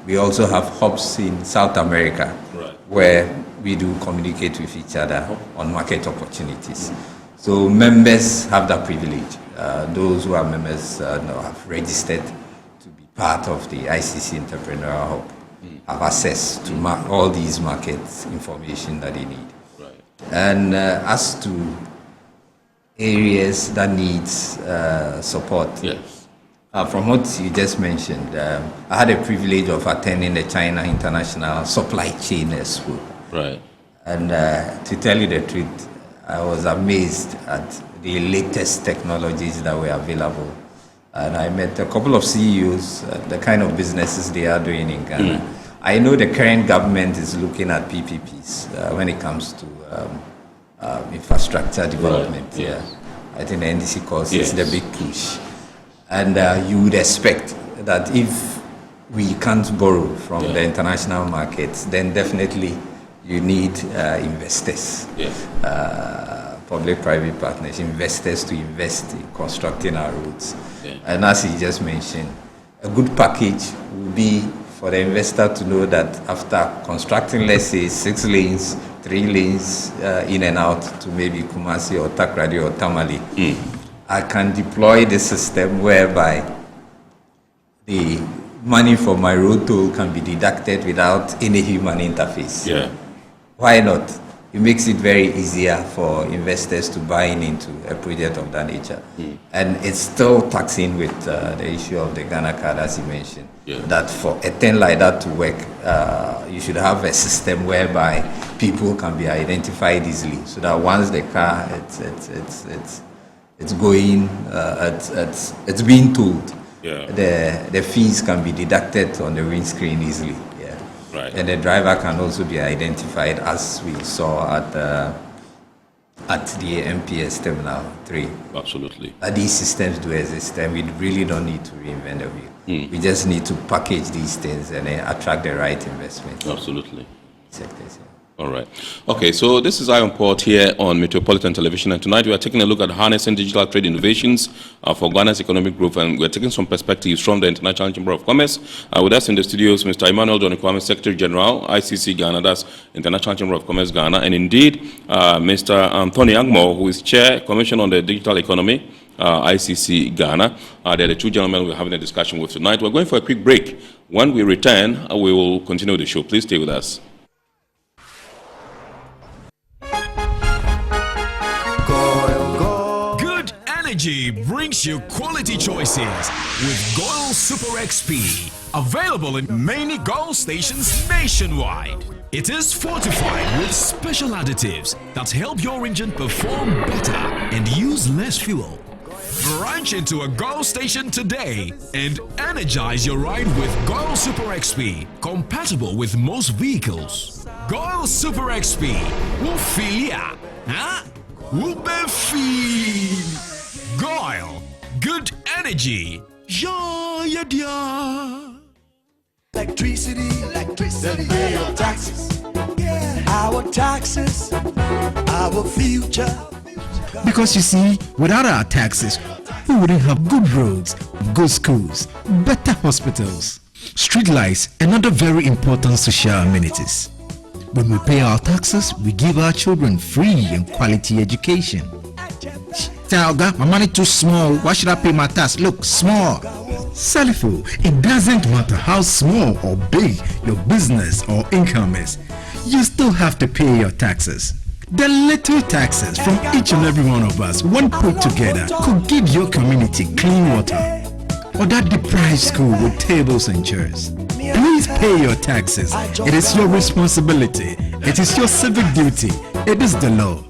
we also have hubs in South America, where we do communicate with each other on market opportunities. So members have that privilege. Those who are members have registered to be part of the ICC Entrepreneurial Hub, have access to all these market information that they need. And as to areas that needs support. From what you just mentioned, I had a privilege of attending the China International Supply Chain Expo. And to tell you the truth, I was amazed at the latest technologies that were available. And I met a couple of CEOs, the kind of businesses they are doing in Ghana. I know the current government is looking at PPPs when it comes to infrastructure development. I think the NDC calls it the big push. And you would expect that if we can't borrow from the international markets, then definitely you need investors. Yes. Public-private partners, investors to invest in constructing our roads. Yeah. And as he just mentioned, a good package will be for the investor to know that after constructing, let's say, 6 lanes, 3 lanes in and out to maybe Kumasi or Takoradi or Tamale, I can deploy the system whereby the money for my road toll can be deducted without any human interface. Yeah. Why not? It makes it very easier for investors to buy into a project of that nature. And it's still taxing with the issue of the Ghana card, as you mentioned. Yeah. That for a thing like that to work, you should have a system whereby people can be identified easily, so that once the car it's going, it's being told. Yeah. The fees can be deducted on the windscreen easily. Yeah. Right. And the driver can also be identified, as we saw at the MPS Terminal 3. Absolutely. These systems do exist, and we really don't need to reinvent the wheel. We just need to package these things and attract the right investment. Absolutely. Sectors, yeah. All right. Okay, so this is Ion Port here on Metropolitan Television, and tonight we are taking a look at harnessing digital trade innovations for Ghana's economic growth, and we're taking some perspectives from the International Chamber of Commerce. With us in the studios, Mr. Emmanuel Donikwame, Secretary General, ICC-Ghana, that's International Chamber of Commerce, Ghana, and indeed Mr. Anthony Angmo, who is Chair, Commission on the Digital Economy, ICC-Ghana. They're the two gentlemen we're having a discussion with tonight. We're going for a quick break. When we return, we will continue the show. Please stay with us. Good energy brings you quality choices with Goil Super XP. Available in many Goil stations nationwide. It is fortified with special additives that help your engine perform better and use less fuel. Branch into a Goil station today and energize your ride with Goil Super XP, compatible with most vehicles. Goil Super XP will feel ya, huh? Will be feel. Goil, good energy. Yeah, yeah, yeah. Electricity, then pay your taxes. Our taxes, our future. Because you see, without our taxes, we wouldn't have good roads, good schools, better hospitals, street lights, and other very important social amenities. When we pay our taxes, we give our children free and quality education. Talga, my money too small. Why should I pay my tax? Look, small. Salifo, it doesn't matter how small or big your business or income is. You still have to pay your taxes. The little taxes from each and every one of us, when put together, could give your community clean water or that deprived school with tables and chairs. Please pay your taxes. It is your responsibility. It is your civic duty. It is the law.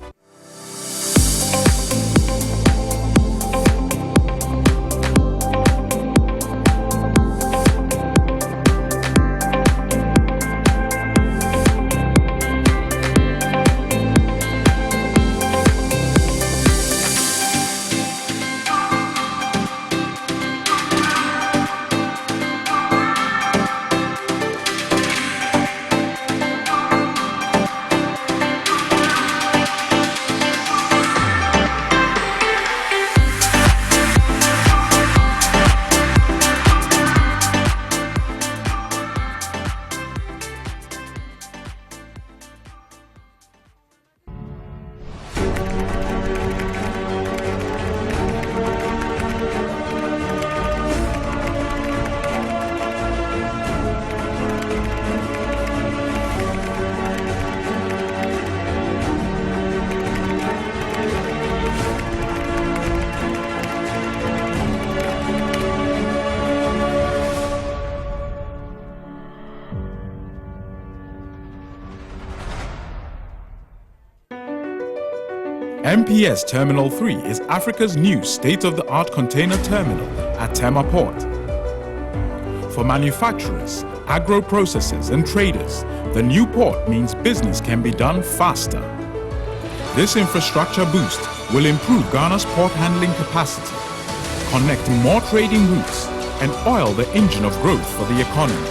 MPS Terminal 3 is Africa's new state-of-the-art container terminal at Tema Port. For manufacturers, agro-processors and traders, the new port means business can be done faster. This infrastructure boost will improve Ghana's port handling capacity, connect more trading routes, and oil the engine of growth for the economy,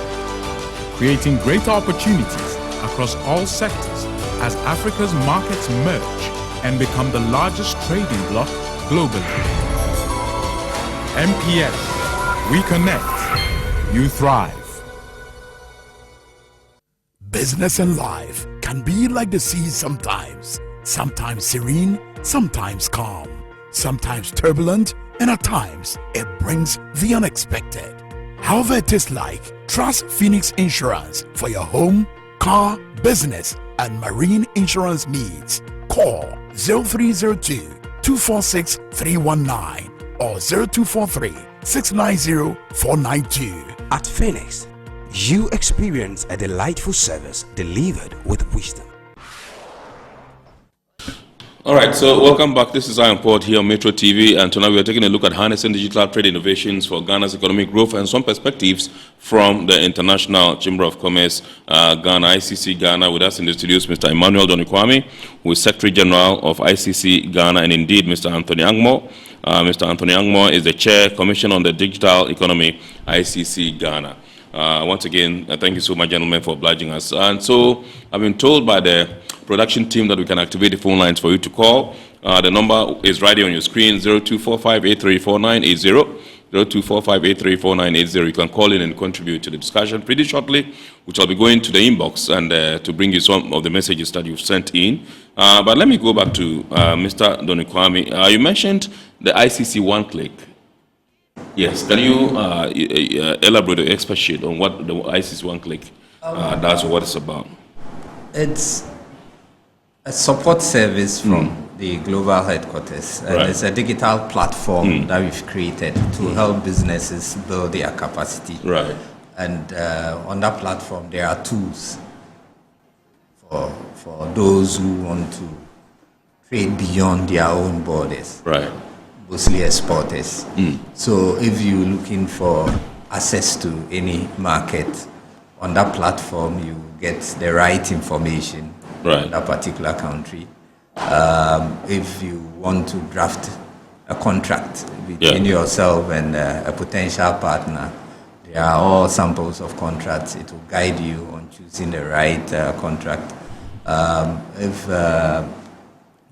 creating greater opportunities across all sectors as Africa's markets merge and become the largest trading bloc globally. MPS, we connect, you thrive. Business and life can be like the sea sometimes. Sometimes serene, sometimes calm, sometimes turbulent, and at times it brings the unexpected. However it is like, trust Phoenix Insurance for your home, car, business, and marine insurance needs. Call 0302-246-319 or 0243-690-492. At Phoenix, you experience a delightful service delivered with wisdom. All right, so welcome back. This is Iron Port here on Metro TV, and tonight we are taking a look at harnessing digital trade innovations for Ghana's economic growth and some perspectives from the International Chamber of Commerce, Ghana, ICC-Ghana. With us in the studios, Mr. Emmanuel Donikwame, who is Secretary General of ICC-Ghana, and indeed Mr. Anthony Angmo. Mr. Anthony Angmo is the Chair, Commission on the Digital Economy, ICC-Ghana. Once again, thank you so much, gentlemen, for obliging us. And so I've been told by the production team that we can activate the phone lines for you to call. The number is right here on your screen, 0245-834980, 0245-834980. You can call in and contribute to the discussion pretty shortly, which I'll be going to the inbox and to bring you some of the messages that you've sent in. But let me go back to Mr. Donikwame. You mentioned the ICC one-click. Yes, can you elaborate the expert sheet on what the ICC one-click does or what it's about? It's a support service from the global headquarters. And it's a digital platform that we've created to help businesses build their capacity. Right. And on that platform, there are tools for those who want to trade beyond their own borders. Right. Mostly exporters. So if you're looking for access to any market on that platform, you get the right information on that particular country. If you want to draft a contract between yourself and a potential partner, there are all samples of contracts. It will guide you on choosing the right contract. If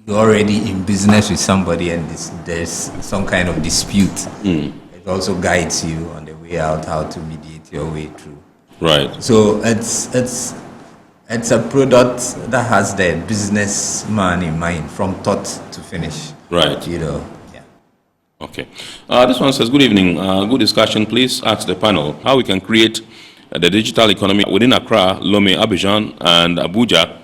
you're already in business with somebody and there's some kind of dispute, it also guides you on the way out how to mediate your way through. Right. So it's a product that has the businessman in mind from thought to finish. Right. You know. Okay. This one says, good evening. Good discussion. Please ask the panel how we can create the digital economy within Accra, Lomé, Abidjan, and Abuja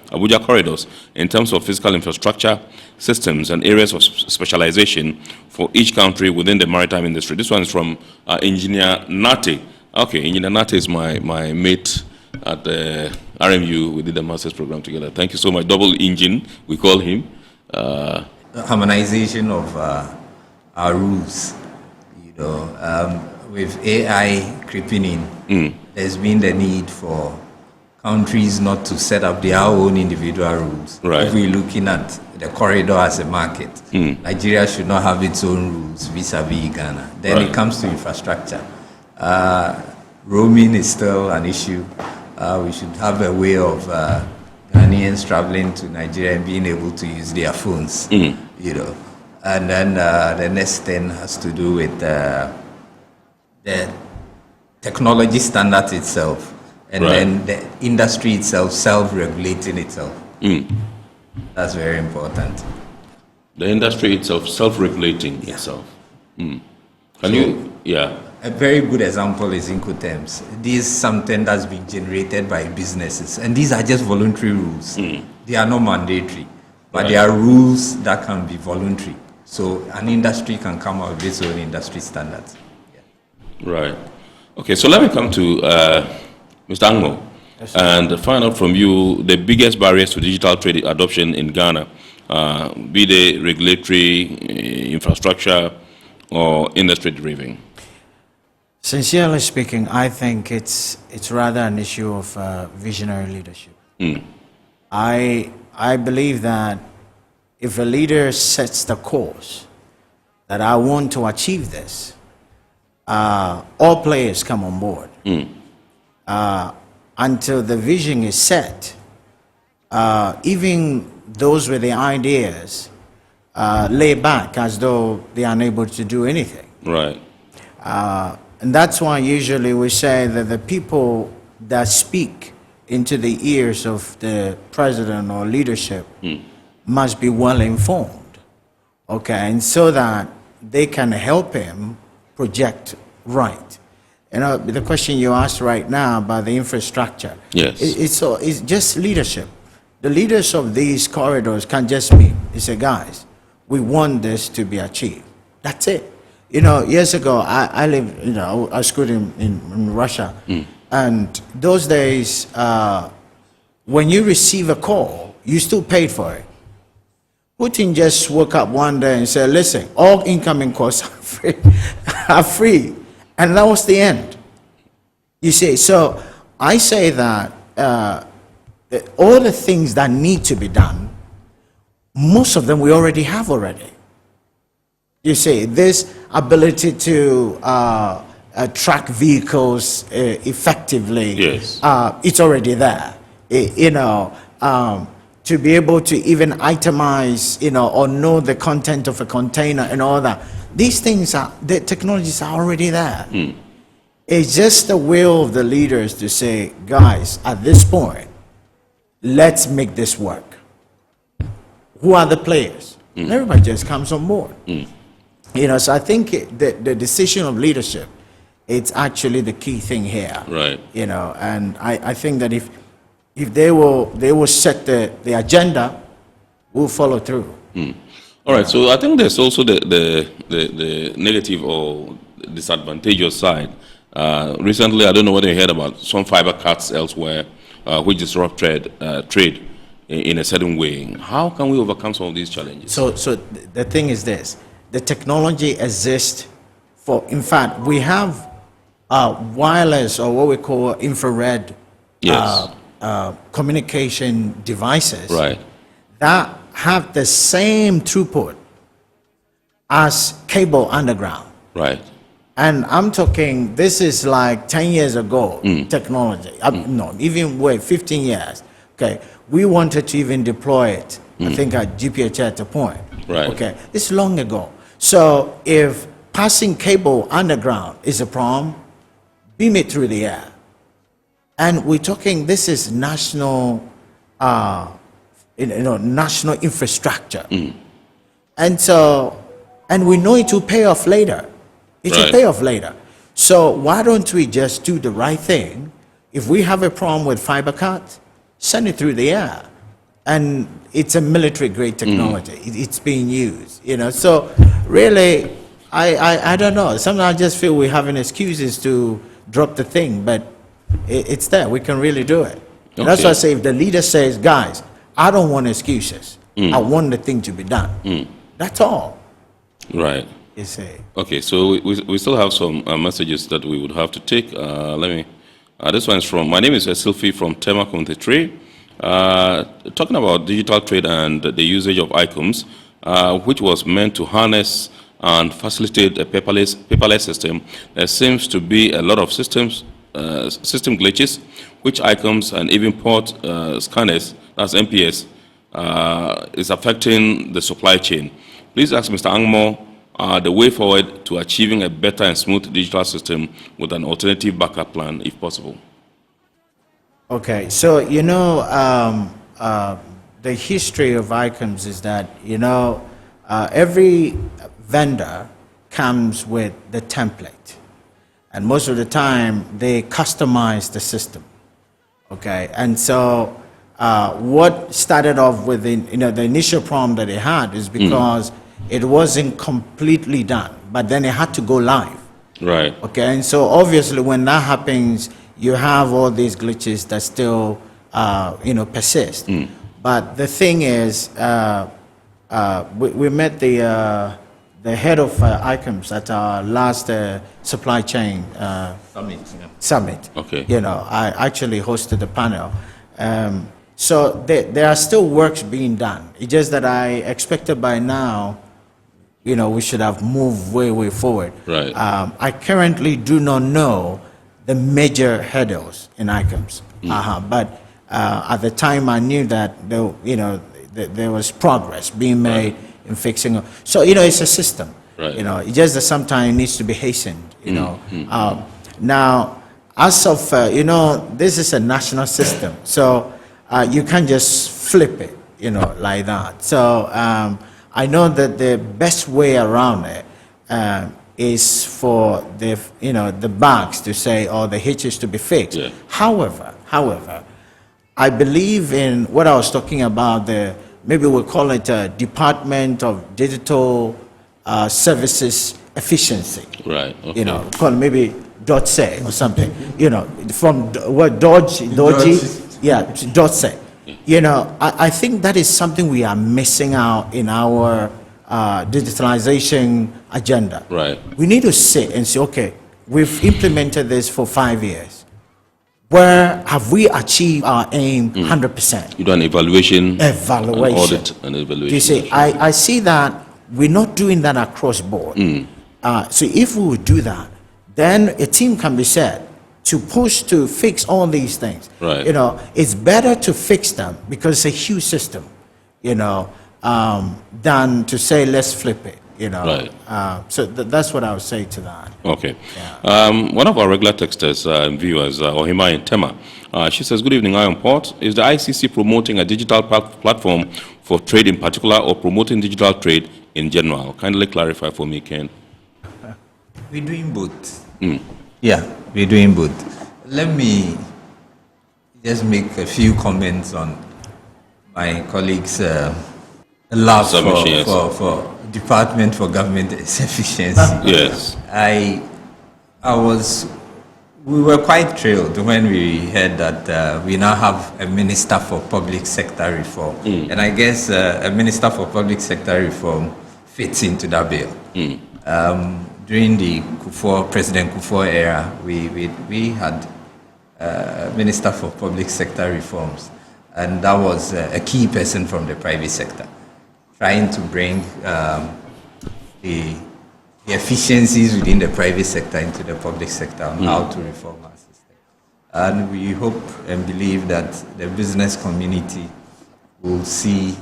corridors in terms of physical infrastructure, systems, and areas of specialization for each country within the maritime industry. This one is from Engineer Nate. Okay, Engineer Nate is my mate at the RMU. We did the master's program together. Thank you so much. Double engine, we call him. Harmonization of our rules, you know, with AI creeping in, there's been the need for countries not to set up their own individual rules. Right. If we're looking at the corridor as a market, Nigeria should not have its own rules vis-a-vis Ghana. Then it comes to infrastructure. Roaming is still an issue. We should have a way of Ghanaians traveling to Nigeria and being able to use their phones, you know. And then the next thing has to do with the technology standards itself, and then the industry itself self-regulating itself. That's very important. The industry itself self-regulating itself. Can you, A very good example is Incoterms. This is something that's been generated by businesses, and these are just voluntary rules. They are not mandatory, but they are rules that can be voluntary. So an industry can come out with its own industry standards. Right. Okay, so let me come to Mr. Angmo and find out from you the biggest barriers to digital trade adoption in Ghana, be they regulatory, infrastructure, or industry-driven. Sincerely speaking, I think it's rather an issue of visionary leadership. I believe that if a leader sets the course that I want to achieve this, all players come on board. Until the vision is set, even those with the ideas lay back as though they are unable to do anything. Right. And that's why usually we say that the people that speak into the ears of the president or leadership must be well informed, okay, and so that they can help him project right. You know, the question you asked right now about the infrastructure, yes, it's just leadership. The leaders of these corridors can just meet and say, guys, we want this to be achieved. That's it. You know, years ago, I lived, you know, I schooled in Russia. And those days, when you receive a call, you still paid for it. Putin just woke up one day and said, listen, all incoming calls are free. And that was the end. You see, so I say that all the things that need to be done, most of them we already have already. You see, this ability to track vehicles effectively, yes, it's already there. You know, to be able to even itemize, you know, or know the content of a container and all that. These things are, the technologies are already there. It's just the will of the leaders to say, guys, at this point, let's make this work. Who are the players? And everybody just comes on board. You know, so I think the decision of leadership, it's actually the key thing here. Right. You know, and I think that if they will set the agenda, we'll follow through. All right, so I think there's also the negative or disadvantageous side. Recently, I don't know whether you heard about some fiber cuts elsewhere, which disrupt trade in a certain way. How can we overcome some of these challenges? So the thing is this: the technology exists for. In fact, we have wireless or what we call infrared communication devices, right, that have the same throughput as cable underground. Right. And I'm talking, this is like 10 years ago technology. No, even wait, 15 years. Okay, we wanted to even deploy it, I think at GPHA at the point. Right. Okay, it's long ago. So if passing cable underground is a problem, beam it through the air. And we're talking, this is national, national infrastructure. And so, and we know it will pay off later. It will pay off later. So why don't we just do the right thing? If we have a problem with fiber cut, send it through the air. And it's a military-grade technology. It's being used, you know. So really, I don't know. Sometimes I just feel we're having excuses to drop the thing, but it's there. We can really do it. Okay. That's why I say if the leader says, guys, I don't want excuses. I want the thing to be done. That's all. Right. You see. Okay, so we still have some messages that we would have to take. This one is from, my name is Sylvie from Tema Community. Talking about digital trade and the usage of ICOMs, which was meant to harness and facilitate a paperless system, there seems to be a lot of system glitches, which ICOMs and even port scanners, that's MPS, is affecting the supply chain. Please ask Mr. Angmo the way forward to achieving a better and smooth digital system with an alternative backup plan, if possible. Okay, so, you know, the history of ICOMs is that, you know, every vendor comes with the template. And most of the time, they customize the system. Okay, and so what started off with the initial problem that they had is because it wasn't completely done, but then it had to go live. Right. Okay, and so obviously when that happens, you have all these glitches that still, persist. But the thing is, we met the head of ICOMs at our last supply chain summit. Okay. You know, I actually hosted the panel. So there are still works being done. It's just that I expected by now, you know, we should have moved way forward. Right. I currently do not know the major hurdles in ICOMs, but At the time, I knew that there was progress being made in fixing. So it's a system. Right. It's just that sometimes it needs to be hastened. Now, as of this is a national system, so you can't just flip it, like that. So I know that the best way around it is for the banks to say, or the hitches to be fixed. Yeah. However, I believe in what I was talking about. Maybe we'll call it a Department of Digital Services Efficiency. Right. Okay. Call it maybe .say or something. From what Dodgy, yeah, to .say. I think that is something we are missing out in our digitalization agenda. Right. We need to sit and say, okay, we've implemented this for 5 years. Where have we achieved our aim 100%? You do an evaluation. Evaluation. An audit and evaluation. You see, I see that we're not doing that across board. So if we would do that, then a team can be set to push to fix all these things. Right. It's better to fix them because it's a huge system, than to say, let's flip it. Right. So that's what I would say to that. Okay. One of our regular texters and viewers, Ohima in Tema, she says, good evening, Iron Port. Is the ICC promoting a digital platform for trade in particular or promoting digital trade in general? Kindly clarify for me, Ken. We're doing both. Yeah, we're doing both. Let me just make a few comments on my colleagues' love for Department for Government Efficiency. Yes. We were quite thrilled when we heard that we now have a Minister for Public Sector Reform. And I guess a Minister for Public Sector Reform fits into that bill. During the President Kufuor era, we had a Minister for Public Sector Reforms, and that was a key person from the private sector, trying to bring the efficiencies within the private sector into the public sector on how to reform our system. And we hope and believe that the business community will see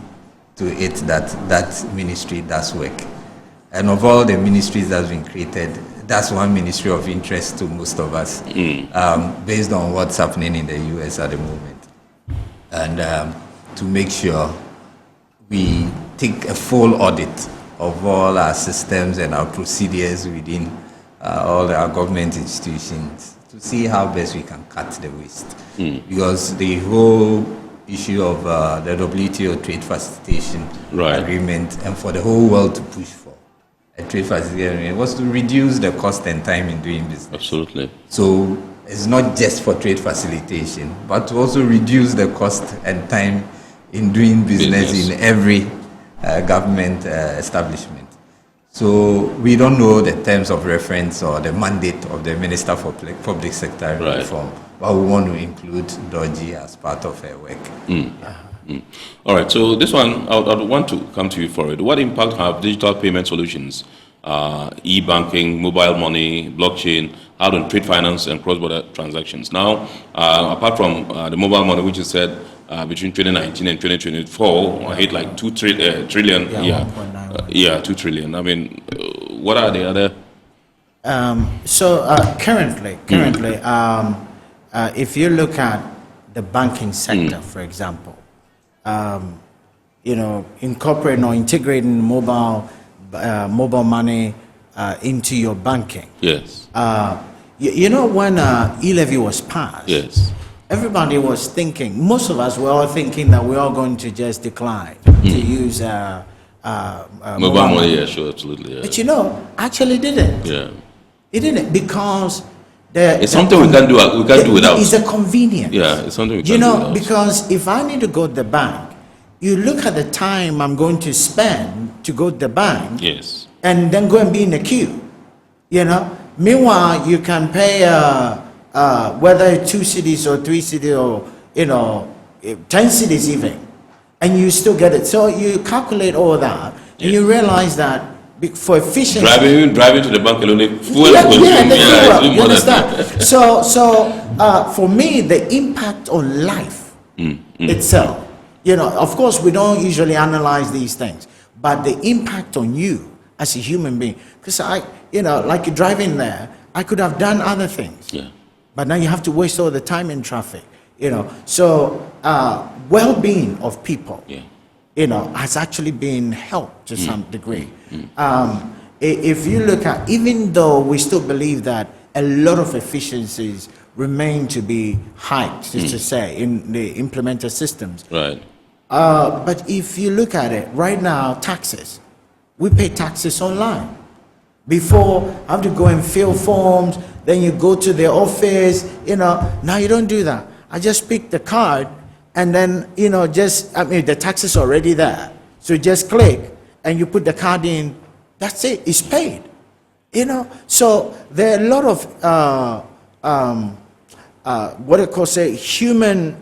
to it that that ministry does work. And of all the ministries that have been created, that's one ministry of interest to most of us, based on what's happening in the US at the moment. And to make sure we take a full audit of all our systems and our procedures within all our government institutions to see how best we can cut the waste. Because the whole issue of the WTO trade facilitation agreement, and for the whole world to push for a trade facilitation agreement, was to reduce the cost and time in doing business. Absolutely. So it's not just for trade facilitation, but to also reduce the cost and time in doing business in every government establishment. So we don't know the terms of reference or the mandate of the Minister for Public Sector Reform, but we want to include DOGI as part of her work. All right, so this one, I would want to come to you for it. What impact have digital payment solutions, e-banking, mobile money, blockchain, had on trade finance and cross-border transactions? Now, apart from the mobile money, which you said between 2019 and 2024, I hit like 2 trillion. 2 trillion. I mean, what are the other? Currently, if you look at the banking sector, for example, incorporating or integrating mobile money into your banking. Yes. When e-levy was passed. Yes. Everybody was thinking, most of us were all thinking that we're all going to just decline to use mobile money. Yeah, sure, absolutely. Yeah. But actually didn't. Yeah. It didn't, because it's something we can do. We can't do without. It's a convenience. Yeah, it's something we can do without. Because if I need to go to the bank, you look at the time I'm going to spend to go to the bank. Yes. And then go and be in the queue. Meanwhile, you can pay whether it's 2 cities or 3 cities or 10 cities even, and you still get it. So you calculate all that, and you realize that for efficiency, driving to the bank alone, you understand. So for me, the impact on life itself. You know, of course, we don't usually analyze these things, but the impact on you as a human being, because like you're driving there, I could have done other things. Yeah. But now you have to waste all the time in traffic, you know. So well-being of people, you know, has actually been helped to some degree. If you look at, even though we still believe that a lot of efficiencies remain to be hiked, to say, in the implemented systems. Right. But if you look at it, right now, taxes, we pay taxes online. Before, I have to go and fill forms, then you go to the office, you know. Now you don't do that. I just pick the card, and then, you know, the tax is already there. So you just click, and you put the card in, that's it, it's paid. You know, so there are a lot of, what I call human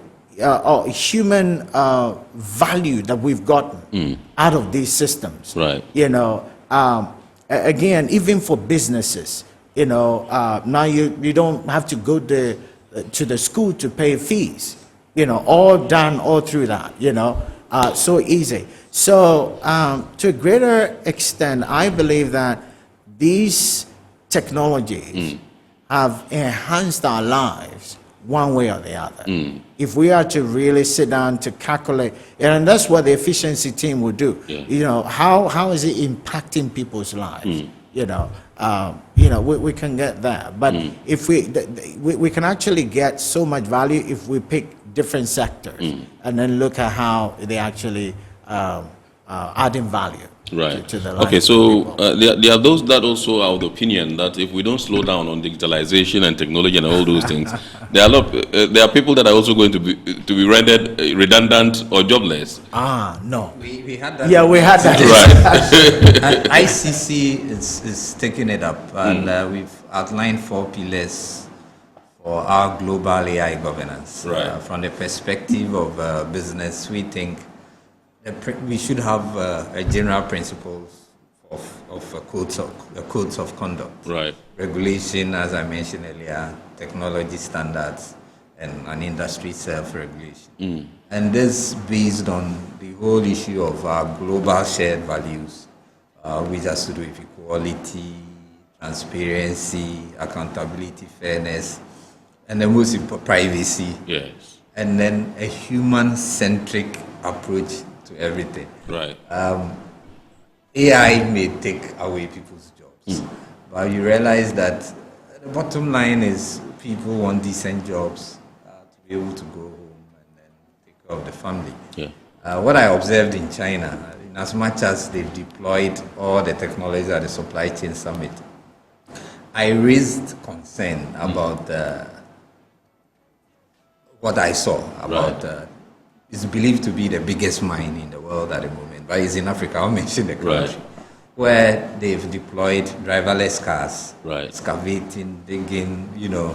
value that we've gotten out of these systems. Right. You know, again, even for businesses, you know, now you don't have to go to the school to pay fees. You know, all done all through that. You know, so easy. So to a greater extent, I believe that these technologies have enhanced our lives one way or the other. If we are to really sit down to calculate, and that's what the efficiency team will do. You know, how is it impacting people's lives? You know, we can get there. But if we can actually get so much value if we pick different sectors and then look at how they actually adding value. Right. To the life okay, of so people. there are those that also are of the opinion that if we don't slow down on digitalization and technology and all those things, there are people that are also going to be rendered redundant or jobless. No. We had that. Yeah, we had that. Right. ICC is taking it up, and we've outlined 4 pillars for our global AI governance. Right. From the perspective of business, we think we should have a general principles of codes of conduct. Right. Regulation, as I mentioned earlier, technology standards, and an industry self-regulation. And this based on the whole issue of our global shared values, which has to do with equality, transparency, accountability, fairness, and the most important, privacy. Yes. And then a human-centric approach to everything. Right. AI may take away people's jobs, but you realize that the bottom line is people want decent jobs to be able to go home and then take care of the family. Yeah. What I observed in China, in as much as they've deployed all the technology at the supply chain summit, I raised concern about what I saw about it's believed to be the biggest mine in the world at the moment, but it's in Africa. I'll mention the country where they've deployed driverless cars, excavating, digging, you know,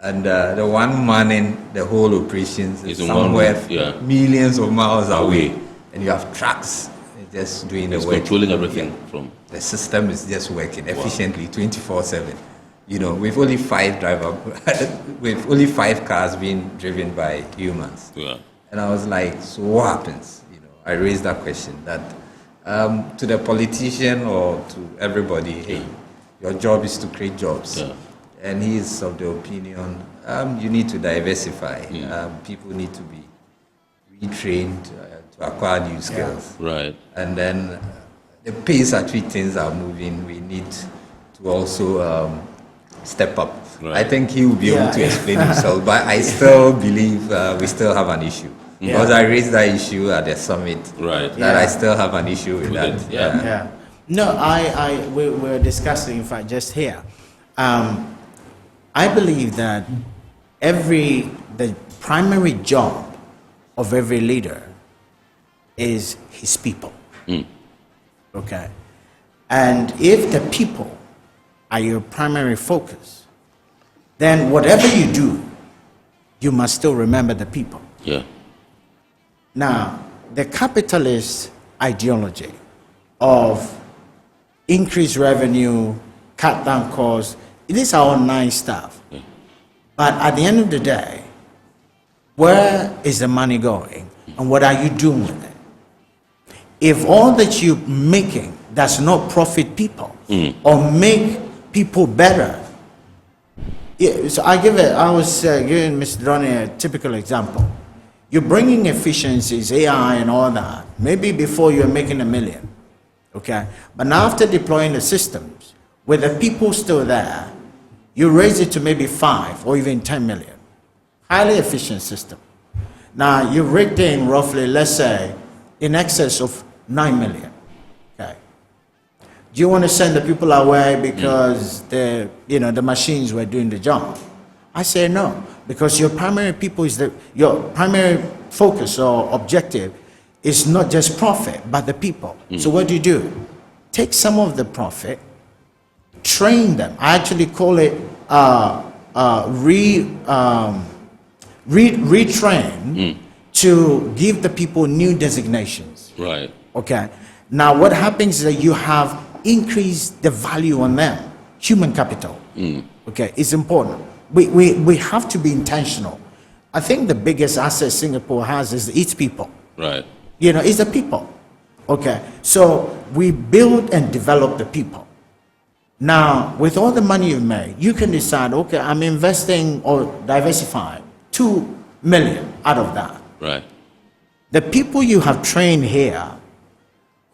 and the one manning the whole operations is somewhere millions of miles away, and you have trucks just doing the work, controlling everything from the system is just working efficiently 24/7. You know, with only 5 with only 5 cars being driven by humans. Yeah. And I was like, so what happens? You know, I raised that question that to the politician or to everybody, hey, your job is to create jobs. Yeah. And he is of the opinion, you need to diversify. People need to be retrained to acquire new skills. Right. And then the pace at which things are moving, we need to also step up. Right. I think he will be able to explain himself, but I still believe we still have an issue. Because I raised that issue at the summit, that I still have an issue with that. No, we were discussing, in fact, just here. I believe that the primary job of every leader is his people. Okay? And if the people are your primary focus, then whatever you do, you must still remember the people. Yeah. Now, the capitalist ideology of increased revenue, cut down costs, these are all nice stuff. But at the end of the day, Where is the money going? And what are you doing with it? If all that you're making does not profit people or make people better, so I was giving Mr. Donny a typical example. You're bringing efficiencies, AI and all that. Maybe before you're making $1 million, okay? But now after deploying the systems, with the people still there, you raise it to maybe 5 or even 10 million. Highly efficient system. Now you've raked in roughly, let's say, in excess of 9 million. Okay. Do you want to send the people away because the machines were doing the job? I say no, because your primary focus or objective is not just profit, but the people. So what do? Take some of the profit, train them. I actually call it retrain to give the people new designations. Right. Okay. Now what happens is that you have increased the value on them. Human capital. Okay. It's important. We have to be intentional. I think the biggest asset Singapore has is its people. Right. It's the people. Okay. So we build and develop the people. Now, with all the money you've made, you can decide, okay, I'm investing or diversifying 2 million out of that. Right. The people you have trained here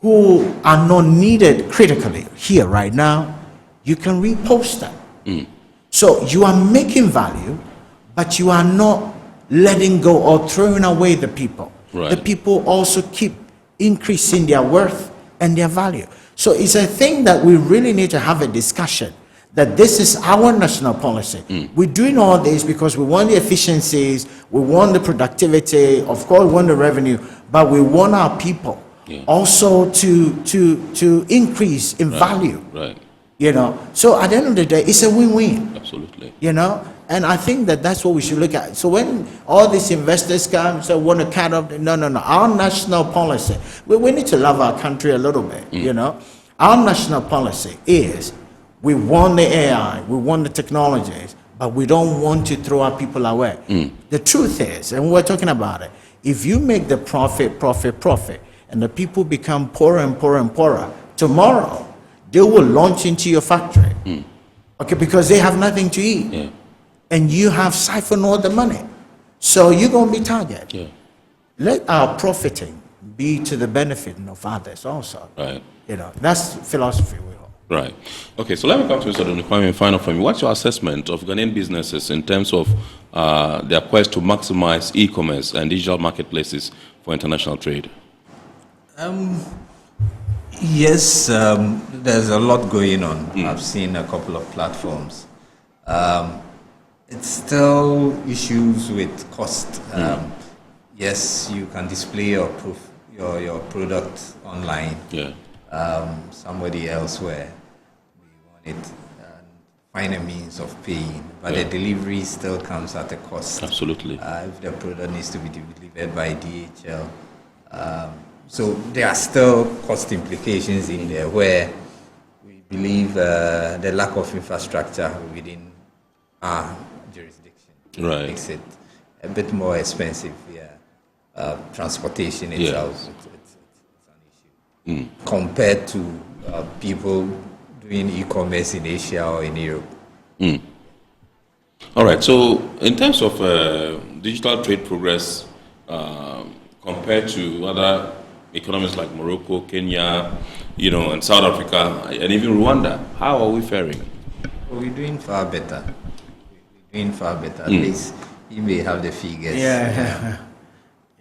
who are not needed critically here right now, you can repost them. So you are making value, but you are not letting go or throwing away the people. Right. The people also keep increasing their worth and their value. So it's a thing that we really need to have a discussion, that this is our national policy. We're doing all this because we want the efficiencies, we want the productivity, of course we want the revenue, but we want our people also to increase in value. Right. So at the end of the day, it's a win-win. Absolutely. And I think that that's what we should look at. So when all these investors come, so want to cut off, no. Our national policy, we need to love our country a little bit, Our national policy is, we want the AI, we want the technologies, but we don't want to throw our people away. The truth is, and we're talking about it, if you make the profit, and the people become poorer and poorer and poorer, tomorrow they will launch into your factory, okay, because they have nothing to eat. And you have siphoned all the money. So you're going to be targeted. Let our profiting be to the benefit of others also. Right. That's philosophy we hold. Right. Okay, so let me come to Mr. Donny final from you. What's your assessment of Ghanaian businesses in terms of their quest to maximize e-commerce and digital marketplaces for international trade? Yes, there's a lot going on. I've seen a couple of platforms. It's still issues with cost. Yes, you can display your product online. Somebody elsewhere, we want it, find a means of paying, but the delivery still comes at a cost. Absolutely. If the product needs to be delivered by DHL. So there are still cost implications in there where we believe the lack of infrastructure within our jurisdiction makes it a bit more expensive. Transportation itself, it's an issue compared to people doing e-commerce in Asia or in Europe. All right. So in terms of digital trade progress compared to other economies like Morocco, Kenya, and South Africa, and even Rwanda, how are we faring? We're doing far better. At least you may have the figures.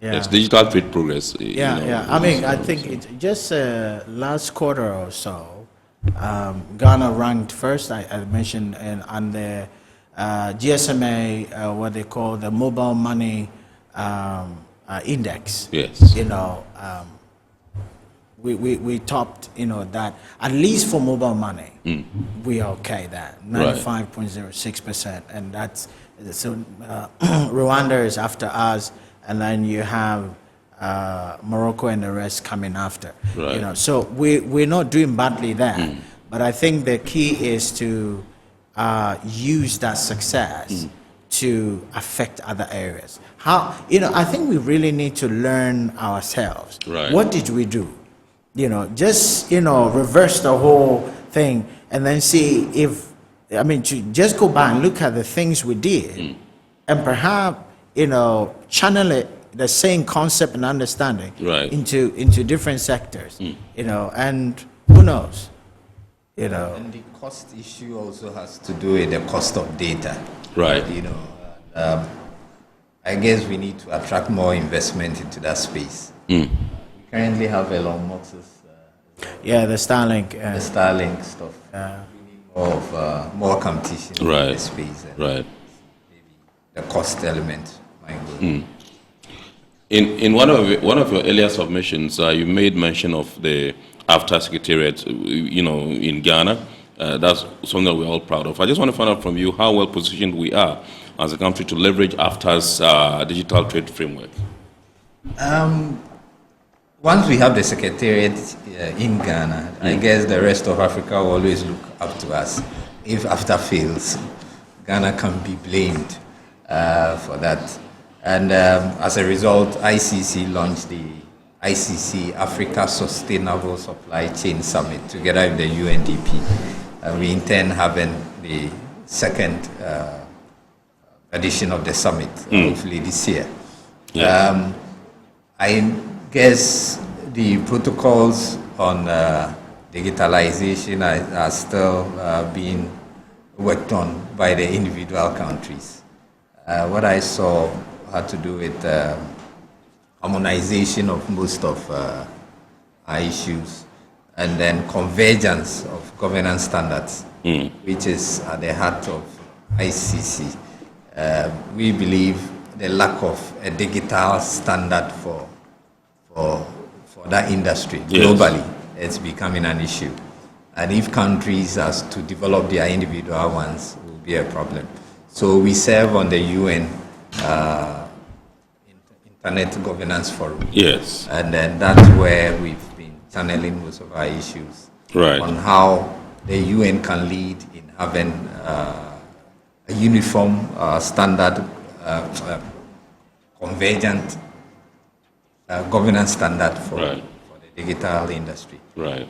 Yes, digital trade progress. I mean, I think it's just last quarter or so, Ghana ranked first, I mentioned, on the GSMA, what they call the mobile money index. Yes. We topped, that, at least for mobile money, we are okay there, 95.06%. And that's, so Rwanda is after us, and then you have Morocco and the rest coming after. Right. So we're not doing badly there. But I think the key is to use that success to affect other areas. How, I think we really need to learn ourselves. Right. What did we do? Just, reverse the whole thing and then see if, to just go back and look at the things we did and perhaps, channel it, the same concept and understanding right. into different sectors, and who knows, And the cost issue also has to do with the cost of data. Right. I guess we need to attract more investment into that space. We currently have Elon Musk's the Starlink. The Starlink stuff. We need more of more competition right. in the space. And right. maybe the cost element might go. In one of your earlier submissions, you made mention of the AFTA Secretariat, in Ghana. That's something that we're all proud of. I just want to find out from you how well positioned we are as a country to leverage AFTA's digital trade framework. Once we have the Secretariat in Ghana, I guess the rest of Africa will always look up to us. If AFTA fails, Ghana can be blamed for that. And as a result, ICC launched the ICC Africa Sustainable Supply Chain Summit together with the UNDP. We intend having the second edition of the summit, hopefully this year. Yeah. I guess the protocols on digitalization are still being worked on by the individual countries. What I saw had to do with harmonization of most of our issues, and then convergence of governance standards, which is at the heart of ICC. We believe the lack of a digital standard for that industry globally is becoming an issue. And if countries are to develop their individual ones, it will be a problem. So we serve on the UN Internet Governance Forum. Yes. And then that's where we've been channeling most of our issues on how the UN can lead in having a uniform standard, convergent governance standard for the digital industry. Right,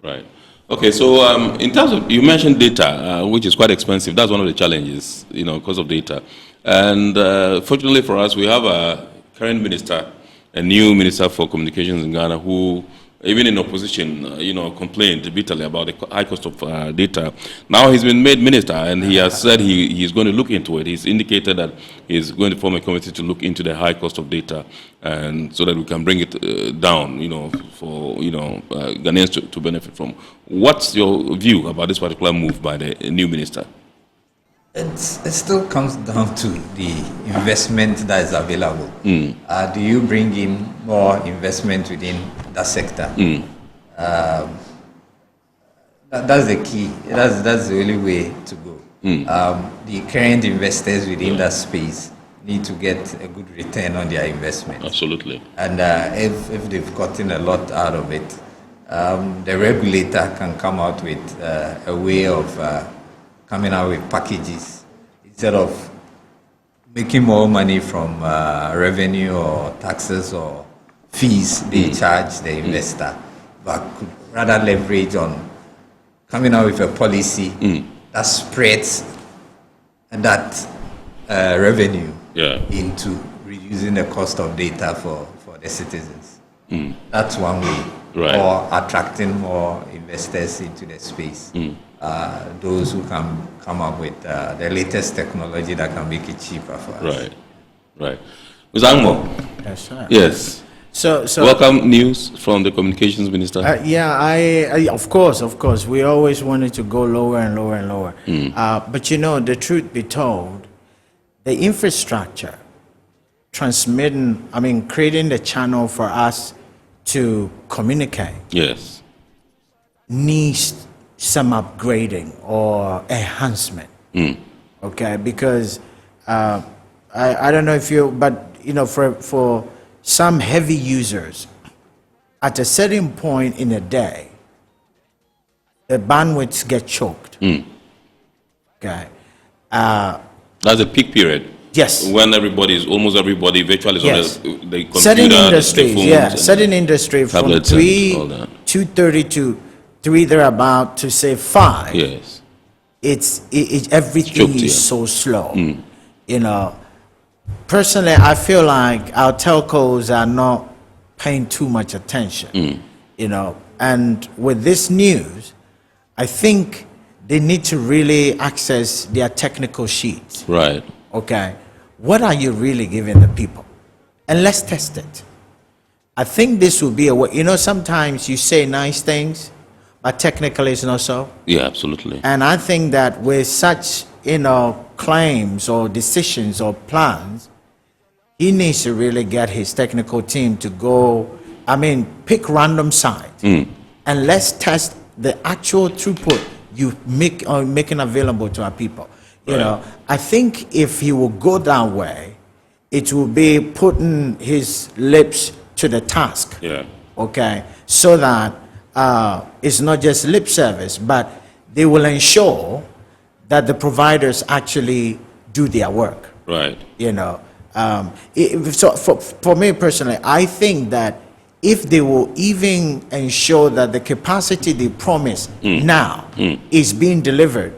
right. Okay, so in terms of, you mentioned data, which is quite expensive. That's one of the challenges, because of data. And fortunately for us, we have a current minister, a new minister for communications in Ghana, who, even in opposition, complained bitterly about the high cost of data. Now he's been made minister, and he has said he's going to look into it. He's indicated that he's going to form a committee to look into the high cost of data, and so that we can bring it down, for Ghanaians to benefit from. What's your view about this particular move by the new minister? It still comes down to the investment that is available. Do you bring in more investment within that sector? That's the key. That's the only way to go. The current investors within that space need to get a good return on their investment. Absolutely. And if they've gotten a lot out of it, the regulator can come out with a way of coming out with packages instead of making more money from revenue or taxes or fees they charge the investor, but could rather leverage on coming out with a policy that spreads that revenue into reducing the cost of data for the citizens. That's one way. Or attracting more investors into the space. Those who can come up with the latest technology that can make it cheaper for us. Right. Ms. Angmo? That's right. Yes. So welcome news from the communications minister. I of course, we always wanted to go lower and lower and lower. But the truth be told, the infrastructure creating the channel for us to communicate needs some upgrading or enhancement. Okay, because I don't know if for some heavy users, at a certain point in a day, the bandwidths get choked. Okay. That's the peak period. Yes. When almost everybody virtually Yes. is on the computer, Certain the industries, phones, yeah. and Certain industry from tablets and all that. 2:30 to 3 thereabout to say 5. Yes. Everything Choked, is yeah. so slow. You know, personally, I feel like our telcos are not paying too much attention. You know, and with this news, I think they need to really access their technical sheets. Right. Okay, what are you really giving the people? And let's test it. I think this will be a way. You know, sometimes you say nice things, but technically it's not so. Yeah, absolutely. And I think that with such, you know, claims or decisions or plans, he needs to really get his technical team to go, pick random sites and let's test the actual throughput you making available to our people. You know, I think if he will go that way, it will be putting his lips to the task. Yeah. Okay, so that it's not just lip service, but they will ensure that the providers actually do their work. Right. You know, so for me personally, I think that if they will even ensure that the capacity they promise now is being delivered,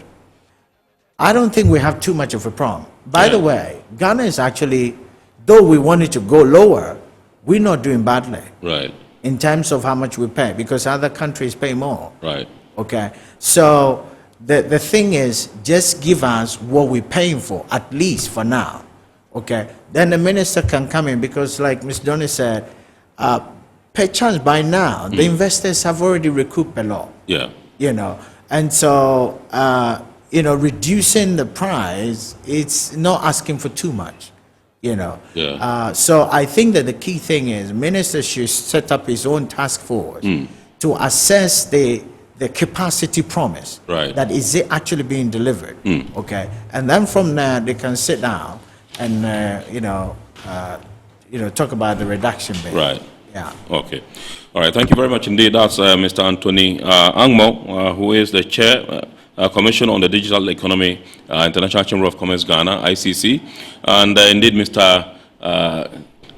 I don't think we have too much of a problem. By the way, Ghana is actually, though we wanted to go lower, we're not doing badly. Right. In terms of how much we pay, because other countries pay more. Right. Okay. So the thing is, just give us what we're paying for, at least for now. Okay. Then the minister can come in, because like Ms. Donny said, perchance by now, the investors have already recouped a lot. Yeah. You know, and so, you know, reducing the price, it's not asking for too much. You know, so I think that the key thing is minister should set up his own task force to assess the capacity promise. Right. That is it actually being delivered? Okay, and then from there they can sit down and talk about the reduction bit. Right. Yeah. Okay. All right. Thank you very much indeed. That's Mr. Anthony Angmo, who is the chair. Commission on the Digital Economy, International Chamber of Commerce Ghana, ICC, and indeed Mr.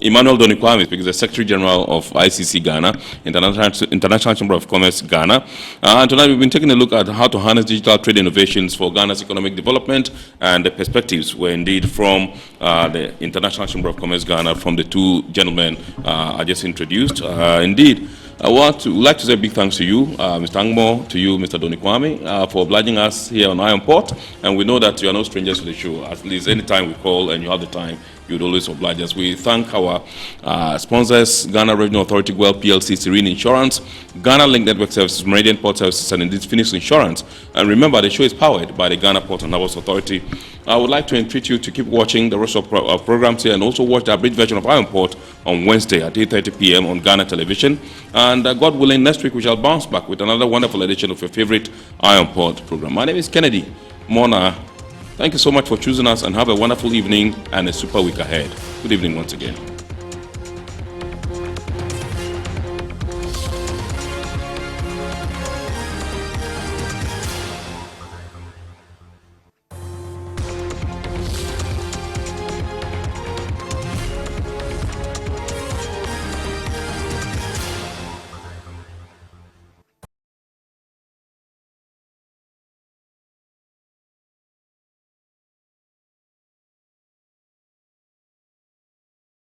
Emmanuel Donikwame, because the Secretary General of ICC-Ghana, International Chamber of Commerce Ghana. And tonight we've been taking a look at how to harness digital trade innovations for Ghana's economic development, and the perspectives were indeed from the International Chamber of Commerce Ghana, from the two gentlemen I just introduced. Indeed, I would like to say a big thanks to you, Mr. Angmo, to you, Mr. Donikwame, for obliging us here on Iron Port. And we know that you are no strangers to the show. At least any time we call and you have the time, you would always oblige us. We thank our sponsors, Ghana Revenue Authority, Well PLC, Serene Insurance, Ghana Link Network Services, Meridian Port Services, and indeed Phoenix Insurance. And remember, the show is powered by the Ghana Port and Harbours Authority. I would like to entreat you to keep watching the rest of our programs here, and also watch the abridged version of Iron Port on Wednesday at 8:30 p.m. on Ghana Television. And God willing, next week we shall bounce back with another wonderful edition of your favorite Iron Port program. My name is Kennedy Mona. Thank you so much for choosing us, and have a wonderful evening and a super week ahead. Good evening once again.